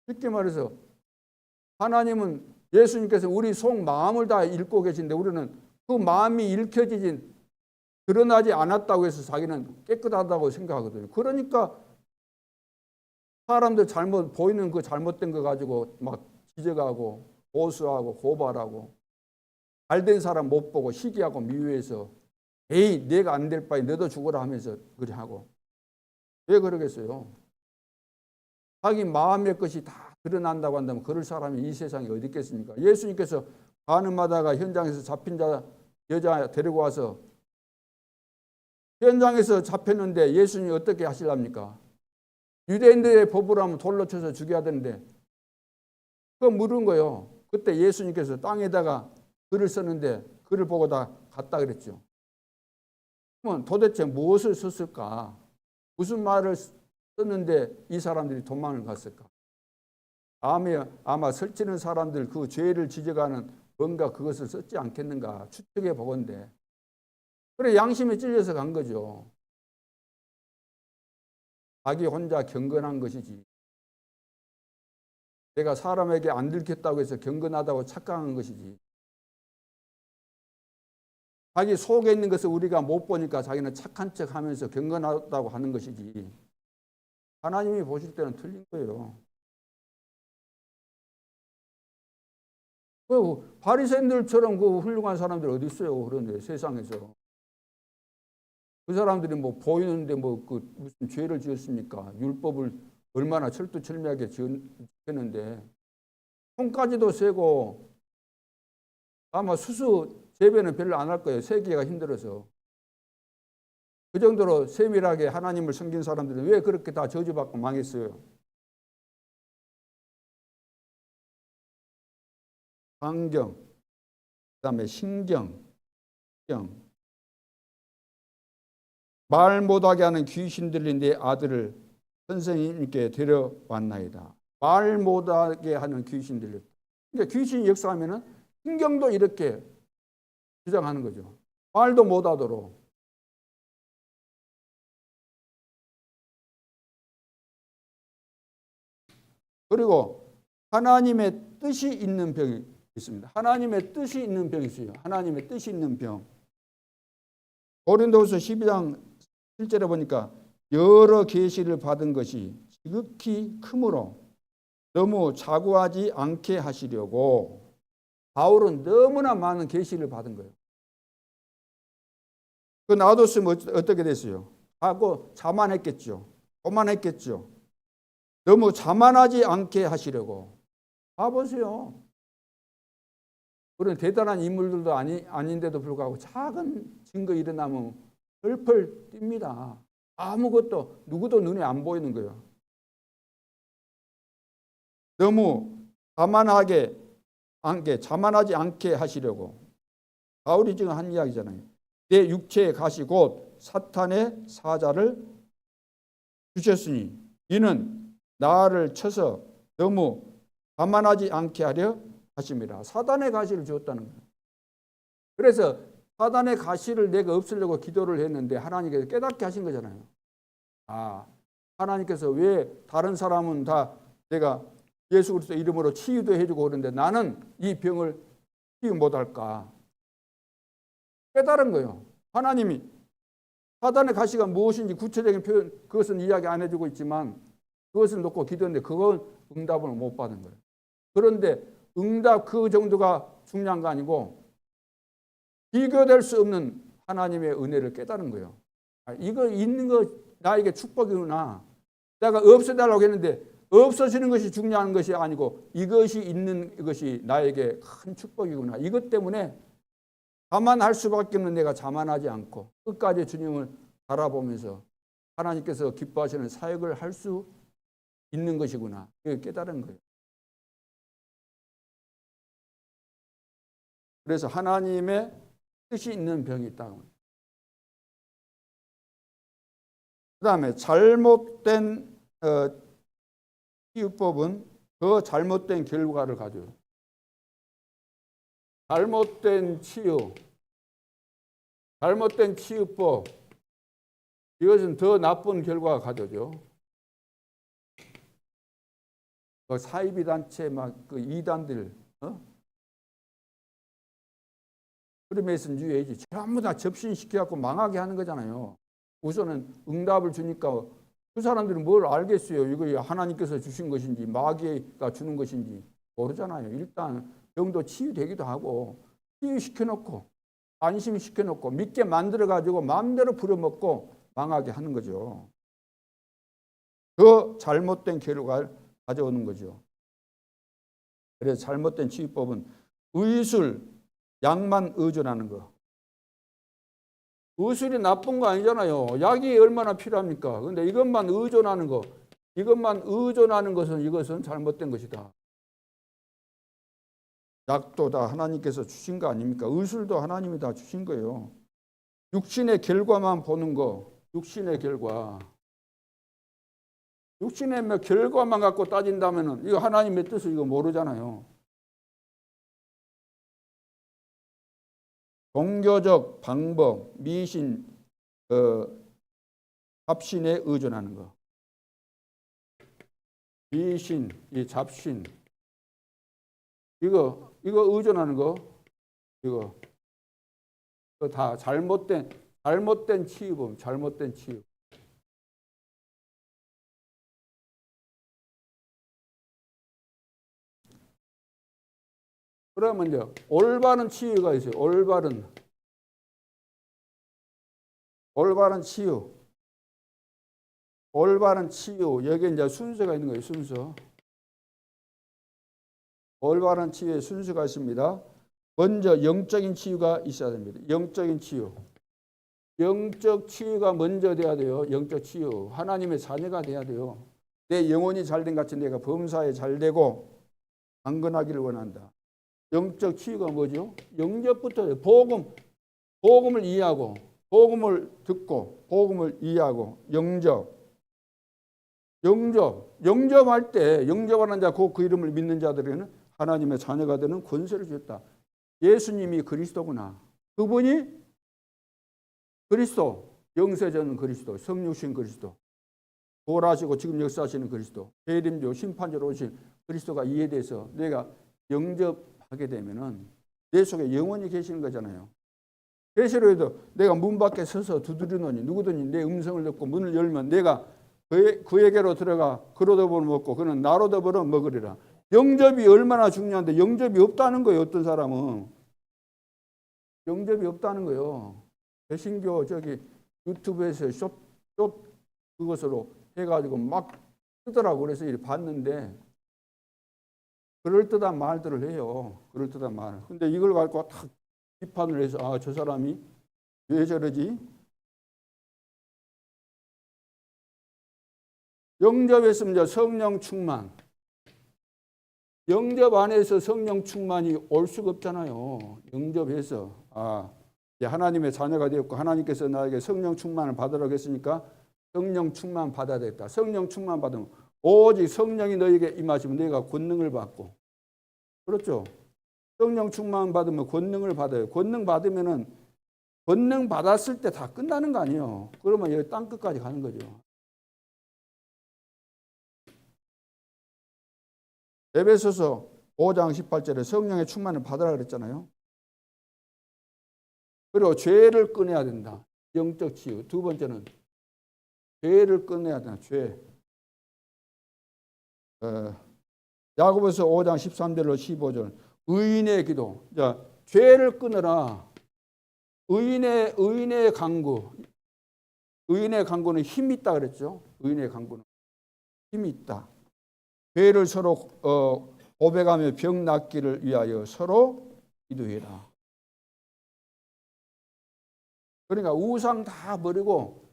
쉽게 말해서 하나님은 예수님께서 우리 속 마음을 다 읽고 계신데 우리는 그 마음이 읽혀지진 드러나지 않았다고 해서 자기는 깨끗하다고 생각하거든요. 그러니까 사람들 잘못 보이는 그 잘못된 거 가지고 막 지적하고 보수하고 고발하고 잘된 사람 못 보고 시기하고 미워해서 에이 내가 안 될 바에 너도 죽어라 하면서 그래 하고 왜 그러겠어요? 자기 마음의 것이 다 드러난다고 한다면 그럴 사람이 이 세상에 어디 있겠습니까? 예수님께서 가늠하다가 현장에서 잡힌 여자 데리고 와서 현장에서 잡혔는데 예수님이 어떻게 하시랍니까? 유대인들의 법으로 하면 돌로 쳐서 죽여야 되는데 그거 물은 거예요. 그때 예수님께서 땅에다가 글을 썼는데 글을 보고 다 갔다 그랬죠. 그러면 도대체 무엇을 썼을까? 무슨 말을 썼는데 이 사람들이 도망을 갔을까? 아마 설치는 사람들 그 죄를 지적하는 뭔가 그것을 썼지 않겠는가 추측해 보건대. 그래 양심에 찔려서 간 거죠. 자기 혼자 경건한 것이지. 내가 사람에게 안 들켰다고 해서 경건하다고 착각한 것이지. 자기 속에 있는 것을 우리가 못 보니까 자기는 착한 척 하면서 경건하다고 하는 것이지. 하나님이 보실 때는 틀린 거예요. 그 바리새인들처럼 그 훌륭한 사람들 어디 있어요? 그런데 세상에서. 그 사람들이 뭐 보이는데 뭐 그 무슨 죄를 지었습니까? 율법을 얼마나 철두철미하게 지켰는데 손까지도 세고 아마 수수 재배는 별로 안 할 거예요. 세기가 힘들어서. 그 정도로 세밀하게 하나님을 섬긴 사람들은 왜 그렇게 다 저주받고 망했어요? 환경, 그다음에 신경, 말 못하게 하는 귀신 들린 내 아들을 선생님께 데려왔나이다. 말 못하게 하는 귀신 들렸다. 그러니까 귀신이 역사하면은 신경도 이렇게 주장하는 거죠. 말도 못하도록. 그리고 하나님의 뜻이 있는 병이 있습니다. 하나님의 뜻이 있는 병이 있어요. 하나님의 뜻이 있는 병. 고린도후서 12장 7절에 보니까 여러 계시를 받은 것이 지극히 크므로 너무 자고하지 않게 하시려고. 바울은 너무나 많은 계시를 받은 거예요. 그 놔뒀으면 어떻게 됐어요? 하고 자만했겠죠. 오만했겠죠. 너무 자만하지 않게 하시려고. 봐보세요. 그런 대단한 인물들도 아닌데도 불구하고 작은 증거 일어나면 펄펄 뜁니다. 아무것도 누구도 눈에 안 보이는 거예요. 너무 자만하지 않게 하시려고. 바울이 지금 한 이야기잖아요. 내 육체의 가시 곧 사탄의 사자를 주셨으니 이는 나를 쳐서 너무 자만하지 않게 하려 하심이라. 사단의 가시를 주었다는 거예요. 그래서 사단의 가시를 내가 없애려고 기도를 했는데 하나님께서 깨닫게 하신 거잖아요. 하나님께서 왜 다른 사람은 다 내가 예수 그리스도 이름으로 치유도 해주고 그러는데 나는 이 병을 치유 못할까? 깨달은 거예요. 하나님이 사단의 가시가 무엇인지 구체적인 표현 그것은 이야기 안 해주고 있지만 그것을 놓고 기도했는데 그건 응답을 못 받은 거예요. 그런데 응답 그 정도가 중요한 거 아니고 비교될 수 없는 하나님의 은혜를 깨달은 거예요. 이거 있는 거 나에게 축복이구나. 내가 없애달라고 했는데 없어지는 것이 중요한 것이 아니고 이것이 있는 것이 나에게 큰 축복이구나. 이것 때문에 자만할 수밖에 없는 내가 자만하지 않고 끝까지 주님을 바라보면서 하나님께서 기뻐하시는 사역을 할 수 있는 것이구나. 이걸 깨달은 거예요. 그래서 하나님의 뜻이 있는 병이 있다. 그 다음에 잘못된 치유법은 그 잘못된 결과를 가져요. 잘못된 치유, 잘못된 치유법, 이것은 더 나쁜 결과가 가져죠. 그 사이비 단체 막 그 이단들, 프리메이슨주의지 전부 다 접신시켜갖고 망하게 하는 거잖아요. 우선은 응답을 주니까 그 사람들은 뭘 알겠어요? 이거 하나님께서 주신 것인지 마귀가 주는 것인지 모르잖아요. 일단 병도 치유되기도 하고 치유시켜놓고 안심시켜놓고 믿게 만들어가지고 마음대로 부려먹고 망하게 하는 거죠. 그 잘못된 결과를 가져오는 거죠. 그래서 잘못된 치유법은 의술, 약만 의존하는 거. 의술이 나쁜 거 아니잖아요. 약이 얼마나 필요합니까? 그런데 이것만 의존하는 거, 이것만 의존하는 것은 이것은 잘못된 것이다. 약도 다 하나님께서 주신 거 아닙니까? 의술도 하나님이 다 주신 거예요. 육신의 결과만 보는 거, 육신의 결과. 육신의 결과만 갖고 따진다면은 이거 하나님의 뜻을 이거 모르잖아요. 종교적 방법, 미신, 잡신에 의존하는 거. 미신, 이 잡신. 이거 의존하는 거. 이거 다 잘못된 치유법, 잘못된 치유. 그러면 이제 올바른 치유가 있어요. 올바른 치유. 올바른 치유. 여기에 이제 순서가 있는 거예요. 순서. 올바른 치유의 순서가 있습니다. 먼저 영적인 치유가 있어야 됩니다. 영적인 치유. 영적 치유가 먼저 돼야 돼요. 영적 치유. 하나님의 자녀가 돼야 돼요. 내 영혼이 잘된 같이 내가 범사에 잘되고 강건하기를 원한다. 영적 치유가 뭐죠? 영접부터 복음을 이해하고 복음을 듣고 복음을 이해하고 영접할 때 영접하는 자 곧 그 이름을 믿는 자들에게는 하나님의 자녀가 되는 권세를 주셨다. 예수님이 그리스도구나. 그분이 그리스도, 영세전 그리스도, 성육신 그리스도, 부활하시고 지금 역사하시는 그리스도, 재림조 심판자로 오신 그리스도가 이해돼서 내가 영접하게 되면은 내 속에 영원히 계시는 거잖아요. 계시로에도 내가 문 밖에 서서 두드리노니 누구든지 내 음성을 듣고 문을 열면 내가 그에게로 들어가 그로 더불어 먹고 그는 나로 더불어 먹으리라. 영접이 얼마나 중요한데 영접이 없다는 거예요. 어떤 사람은 영접이 없다는 거예요. 개신교 저기 유튜브에서 숏 그것으로 해가지고 막 뜨더라고. 그래서 이렇게 봤는데 그럴듯한 말들을 해요. 그럴듯한 말. 근데 이걸 갖고 딱 비판을 해서 아, 저 사람이 왜 저러지? 영접했으면 이제 성령 충만. 영접 안에서 성령 충만이 올 수가 없잖아요. 영접해서 이제 하나님의 자녀가 되었고 하나님께서 나에게 성령 충만을 받으라고 했으니까 성령 충만 받아야 되겠다. 성령 충만 받으면 오직 성령이 너에게 임하시면 너희가 권능을 받고 그렇죠. 성령 충만 받으면 권능을 받아요. 권능 받으면은 권능 받았을 때 다 끝나는 거 아니에요. 그러면 여기 땅 끝까지 가는 거죠. 에베소서 5장 18절에 성령의 충만을 받으라 그랬잖아요. 그리고 죄를 끊어야 된다. 영적 치유. 두 번째는 죄를 끊어야 된다. 죄. 야고보서 5장 13절로 15절. 의인의 기도. 자, 죄를 끊으라. 의인의 강구. 의인의 강구는 힘이 있다 그랬죠. 의인의 강구는 힘이 있다. 죄를 서로 고백하며 병 낫기를 위하여 서로 기도해라. 그러니까 우상 다 버리고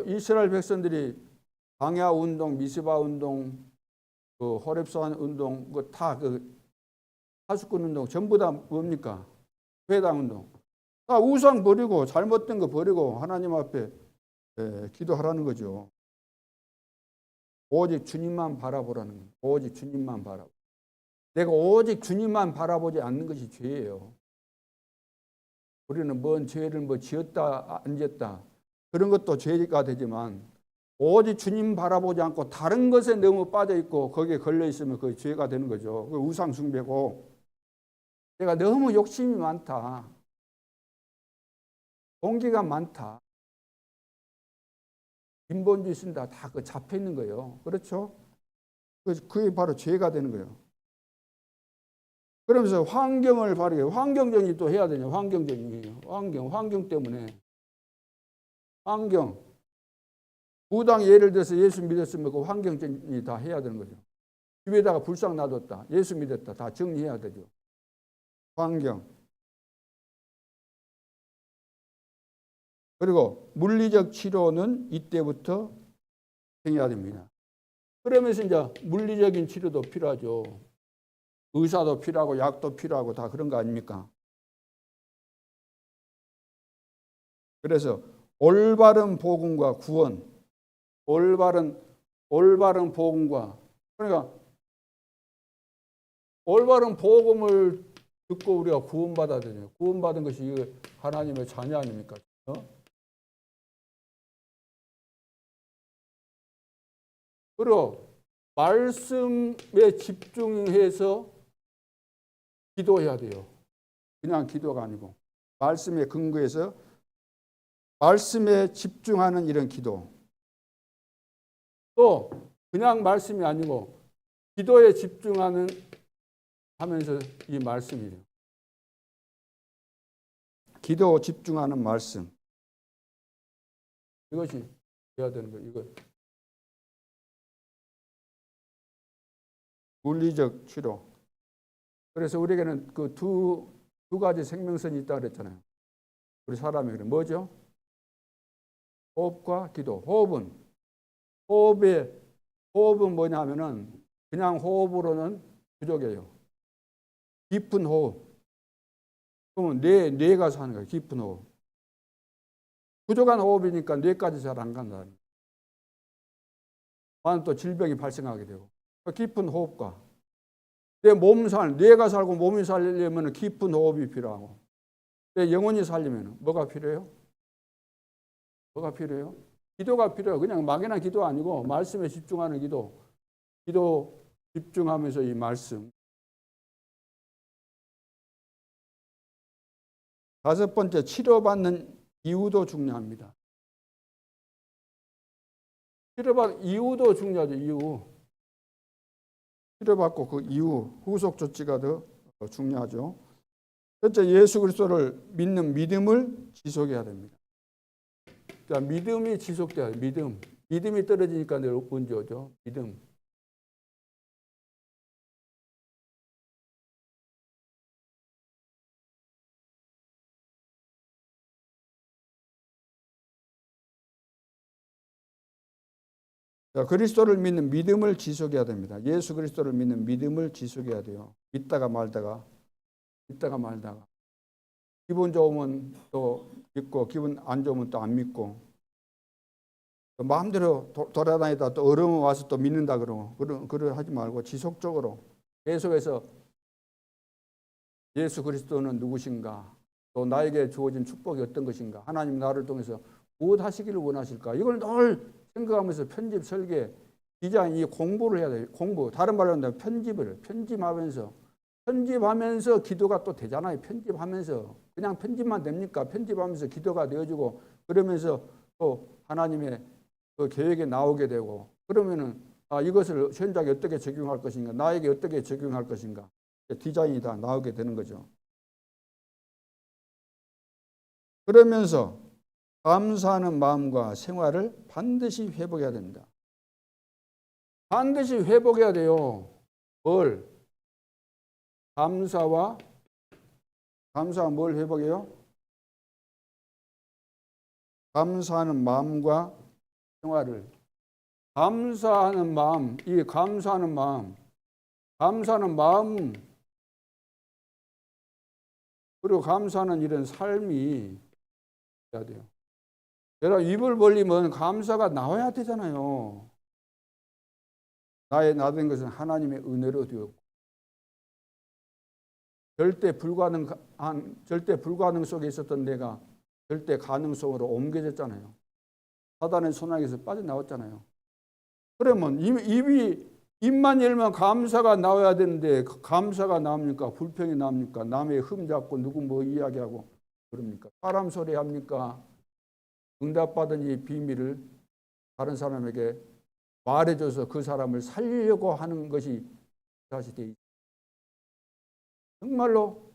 이스라엘 백성들이 광야 운동, 미스바 운동, 호렙산 운동, 다 하숫꾼 운동 전부 다 뭡니까? 회당 운동. 다 우상 버리고 잘못된 거 버리고 하나님 앞에 기도하라는 거죠. 오직 주님만 바라보라는 거예요. 오직 주님만 바라보. 내가 오직 주님만 바라보지 않는 것이 죄예요. 우리는 뭔 죄를 뭐 지었다 안 지었다 그런 것도 죄가 되지만 오직 주님 바라보지 않고 다른 것에 너무 빠져 있고 거기에 걸려 있으면 그게 죄가 되는 거죠. 그 우상 숭배고 내가 너무 욕심이 많다. 공기가 많다. 인본주의 쓴다. 다 그 잡혀 있는 거예요. 그렇죠? 그게 바로 죄가 되는 거예요. 그러면서 환경을 바르게 환경정리 또 해야 되냐. 환경정리. 환경 때문에 환경. 무당 예를 들어서 예수 믿었으면 그 환경정리 다 해야 되는 거죠. 집에다가 불상 놔뒀다. 예수 믿었다. 다 정리해야 되죠. 환경. 그리고 물리적 치료는 이때부터 행해야 됩니다. 그러면서 이제 물리적인 치료도 필요하죠. 의사도 필요하고 약도 필요하고 다 그런 거 아닙니까? 그래서 올바른 복음과 구원, 올바른 복음과 그러니까 올바른 복음을 듣고 우리가 구원받아야 되죠. 구원받은 것이 하나님의 자녀 아닙니까? 그리고 말씀에 집중해서 기도해야 돼요. 그냥 기도가 아니고 말씀에 근거해서 말씀에 집중하는 이런 기도. 또 그냥 말씀이 아니고 기도에 집중하는 하면서 이 말씀이에요. 기도 집중하는 말씀. 이것이 해야 되는 거예요. 이거 물리적 치료. 그래서 우리에게는 그 두 가지 생명선이 있다고 그랬잖아요. 우리 사람이 그래. 뭐죠? 호흡과 기도. 호흡은 뭐냐 하면은 그냥 호흡으로는 부족해요. 깊은 호흡. 그러면 뇌가 사는 거예요. 깊은 호흡. 부족한 호흡이니까 뇌까지 잘 안 간다. 많은 또 질병이 발생하게 되고. 깊은 호흡과 뇌가 살고 몸이 살려면 깊은 호흡이 필요하고 내 영혼이 살려면 뭐가 필요해요? 뭐가 필요해요? 기도가 필요해요. 그냥 막연한 기도 아니고 말씀에 집중하는 기도 집중하면서 이 말씀. 다섯 번째, 치료받는 이유도 중요합니다. 치료받는 이유도 중요하죠. 이유. 치료받고 그 이후 후속 조치가 더 중요하죠. 첫째, 예수 그리스도를 믿는 믿음을 지속해야 됩니다. 그러니까 믿음이 지속돼야 돼요. 믿음이 떨어지니까 늘 문제 오죠. 믿음. 그리스도를 믿는 믿음을 지속해야 됩니다. 예수 그리스도를 믿는 믿음을 지속해야 돼요. 믿다가 말다가 기분 좋으면 또 믿고 기분 안 좋으면 또 안 믿고 마음대로 돌아다니다 또 어려움 와서 또 믿는다 그러고 그러 하지 말고 지속적으로 계속해서 예수 그리스도는 누구신가? 또 나에게 주어진 축복이 어떤 것인가? 하나님 나를 통해서 무엇 하시기를 원하실까? 이걸 늘 생각하면서 편집, 설계, 디자인, 이 공부를 해야 돼요. 공부. 다른 말로 하면 편집하면서 기도가 또 되잖아요. 편집하면서. 그냥 편집만 됩니까? 편집하면서 기도가 되어지고 그러면서 또 하나님의 그 계획에 나오게 되고 그러면은 이것을 현장에 어떻게 적용할 것인가? 나에게 어떻게 적용할 것인가? 디자인이 다 나오게 되는 거죠. 그러면서 감사하는 마음과 생활을 반드시 회복해야 됩니다. 반드시 회복해야 돼요. 뭘? 감사와 뭘 회복해요? 감사하는 마음과 생활을. 감사하는 마음, 그리고 감사하는 이런 삶이 해야 돼요. 여러분, 입을 벌리면 감사가 나와야 되잖아요. 나의 나된 것은 하나님의 은혜로 되었고 절대 불가능 속에 있었던 내가 절대 가능성으로 옮겨졌잖아요. 사단의 손아귀에서 빠져나왔잖아요. 그러면 입만 열면 감사가 나와야 되는데 감사가 나옵니까? 불평이 나옵니까? 남의 흠 잡고 누구 뭐 이야기하고 그럽니까? 사람 소리 합니까? 응답받은 이 비밀을 다른 사람에게 말해줘서 그 사람을 살리려고 하는 것이 다시 돼 있어요. 정말로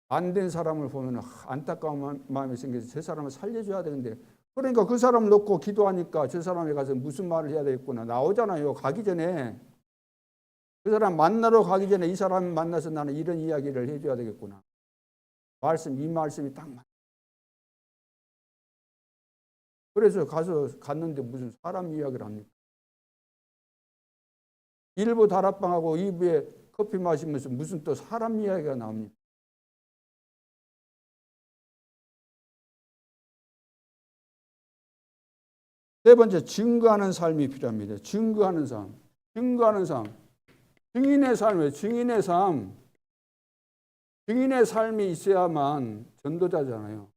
안 된 사람을 보면 안타까운 마음이 생겨서 저 사람을 살려줘야 되는데, 그러니까 그 사람 놓고 기도하니까 저 사람에 가서 무슨 말을 해야 되겠구나 나오잖아요. 가기 전에 그 사람 만나러 가기 전에 이 사람 만나서 나는 이런 이야기를 해줘야 되겠구나. 이 말씀이 딱 맞. 그래서 갔는데 무슨 사람 이야기를 합니까? 1부 다락방하고 2부에 커피 마시면서 무슨 또 사람 이야기가 나옵니까? 세 번째, 증거하는 삶이 필요합니다. 증거하는 삶. 증인의 삶이에요. 증인의 삶이 있어야만 전도자잖아요.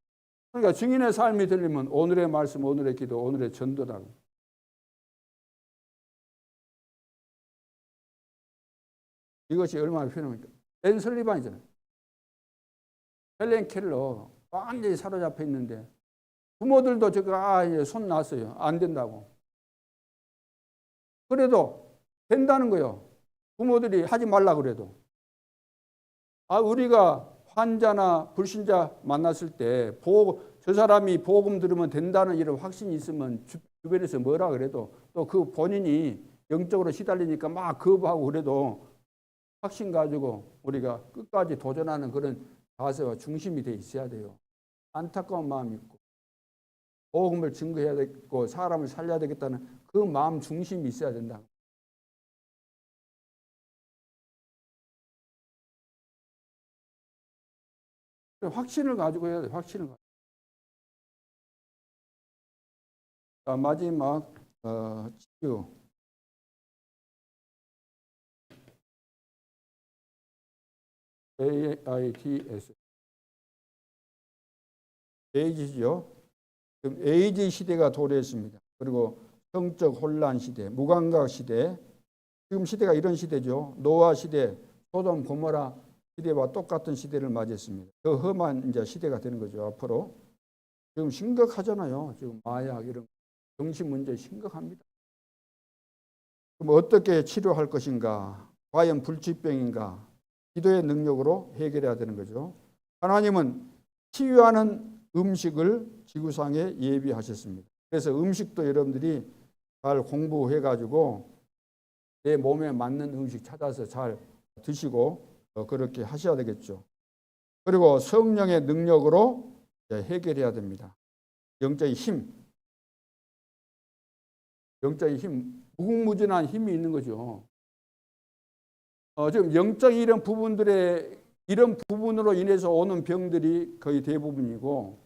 그러니까 증인의 삶이 되려면 오늘의 말씀, 오늘의 기도, 오늘의 전도다. 이것이 얼마나 필요합니까? 앤 설리반이잖아요. 헬렌 켈러 완전히 사로잡혀 있는데 부모들도 이제 손 놨어요. 안 된다고. 그래도 된다는 거예요. 부모들이 하지 말라 그래도. 우리가 환자나 불신자 만났을 때 저 사람이 복음 들으면 된다는 이런 확신이 있으면 주변에서 뭐라 그래도 또 그 본인이 영적으로 시달리니까 막 거부하고 그래도 확신 가지고 우리가 끝까지 도전하는 그런 자세와 중심이 돼 있어야 돼요. 안타까운 마음이 있고 복음을 증거해야 되고 사람을 살려야 되겠다는 그 마음 중심이 있어야 된다. 확신을 가지고 해야 돼. 확신을 가지고. 자, 마지막 치유. AIDS. AIDS죠. 지금 에이즈 시대가 도래했습니다. 그리고 성적 혼란 시대, 무감각 시대. 지금 시대가 이런 시대죠. 노아 시대, 소돔 고모라 시대와 똑같은 시대를 맞이했습니다. 더 험한 이제 시대가 되는 거죠. 앞으로. 지금 심각하잖아요. 지금 마약 이런 정신 문제 심각합니다. 그럼 어떻게 치료할 것인가? 과연 불치병인가? 기도의 능력으로 해결해야 되는 거죠. 하나님은 치유하는 음식을 지구상에 예비하셨습니다. 그래서 음식도 여러분들이 잘 공부해가지고 내 몸에 맞는 음식 찾아서 잘 드시고 그렇게 하셔야 되겠죠. 그리고 성령의 능력으로 해결해야 됩니다. 영적인 힘, 무궁무진한 힘이 있는 거죠. 지금 영적인 이런 부분으로 인해서 오는 병들이 거의 대부분이고,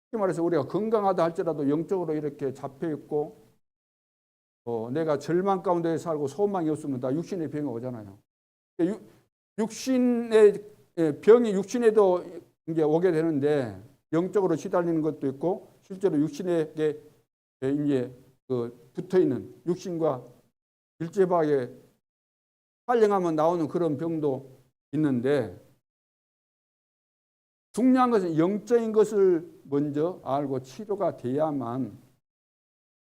쉽게 말해서 우리가 건강하다 할지라도 영적으로 이렇게 잡혀 있고, 내가 절망 가운데 살고 소망이 없으면 다 육신의 병이 오잖아요. 육신의 병이 육신에도 이제 오게 되는데 영적으로 시달리는 것도 있고 실제로 육신에게 이제 붙어 있는 육신과 밀접하게 활용하면 나오는 그런 병도 있는데, 중요한 것은 영적인 것을 먼저 알고 치료가 돼야만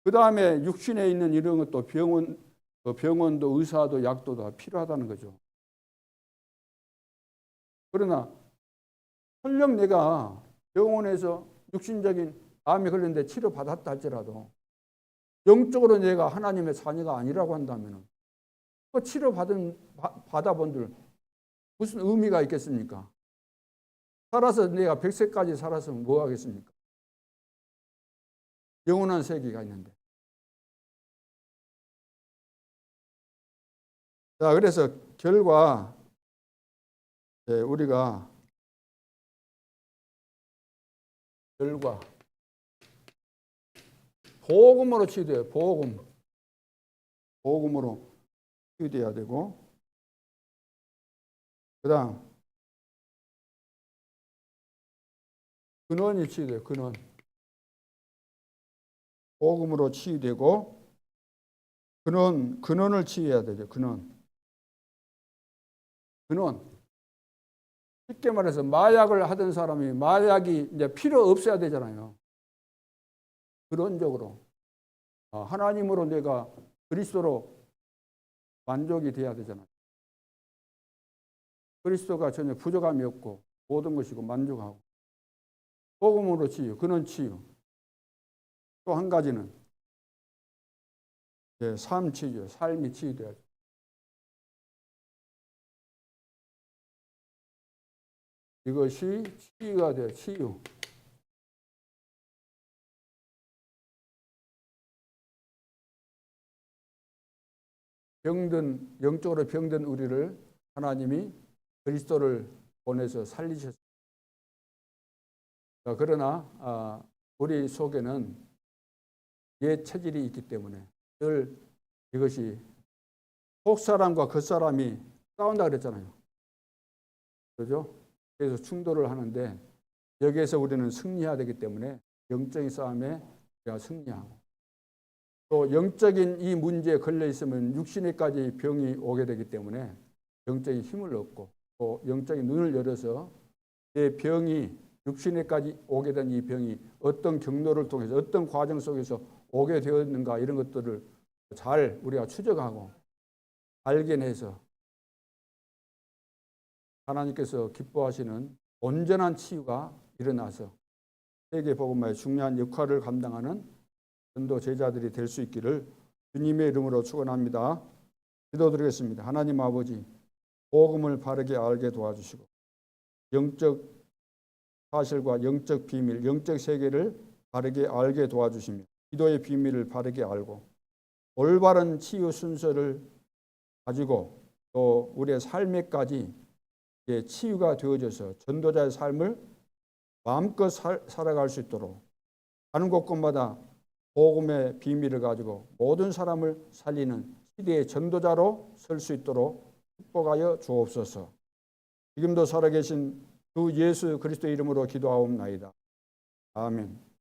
그 다음에 육신에 있는 이런 것도 병원도 의사도 약도 다 필요하다는 거죠. 그러나 설령 내가 병원에서 육신적인 암이 걸렸는데 치료받았다 할지라도 영적으로 내가 하나님의 자녀가 아니라고 한다면 그 받아본들 무슨 의미가 있겠습니까? 살아서 내가 100세까지 살아서 뭐 하겠습니까? 영원한 세계가 있는데. 자, 그래서 결과 우리가 복음으로 치유돼요. 복음으로 치유돼야 되고, 그다음 근원이 치유돼요. 근원. 복음으로 치유되고 근원을 치유해야 되죠. 근원. 쉽게 말해서 마약을 하던 사람이 마약이 이제 필요 없어야 되잖아요. 근원적으로 하나님으로 내가 그리스도로 만족이 돼야 되잖아요. 그리스도가 전혀 부족함이 없고 모든 것이고 만족하고 복음으로 치유, 근원 치유. 또 한 가지는 삶 치유, 삶이 치유돼야죠. 이것이 치유가 돼요. 치유. 영적으로 병든 우리를 하나님이 그리스도를 보내서 살리셨습니다. 그러나 우리 속에는 옛 체질이 있기 때문에 늘 이것이 속사람과 겉사람이 싸운다 그랬잖아요. 그렇죠? 그래서 충돌을 하는데 여기에서 우리는 승리해야 되기 때문에 영적인 싸움에 우리가 승리하고 또 영적인 이 문제에 걸려 있으면 육신에까지 병이 오게 되기 때문에 영적인 힘을 얻고 또 영적인 눈을 열어서 내 병이 육신에까지 오게 된 이 병이 어떤 경로를 통해서 어떤 과정 속에서 오게 되었는가 이런 것들을 잘 우리가 추적하고 발견해서 하나님께서 기뻐하시는 온전한 치유가 일어나서 세계 복음화의 중요한 역할을 감당하는 전도 제자들이 될 수 있기를 주님의 이름으로 축원합니다. 기도드리겠습니다. 하나님 아버지, 복음을 바르게 알게 도와주시고 영적 사실과 영적 비밀, 영적 세계를 바르게 알게 도와주시며 기도의 비밀을 바르게 알고 올바른 치유 순서를 가지고 또 우리의 삶에까지 치유가 되어져서 전도자의 삶을 마음껏 살아갈 수 있도록 가는 곳곳마다 복음의 비밀을 가지고 모든 사람을 살리는 시대의 전도자로 설 수 있도록 축복하여 주옵소서. 지금도 살아계신 주 예수 그리스도 이름으로 기도하옵나이다. 아멘.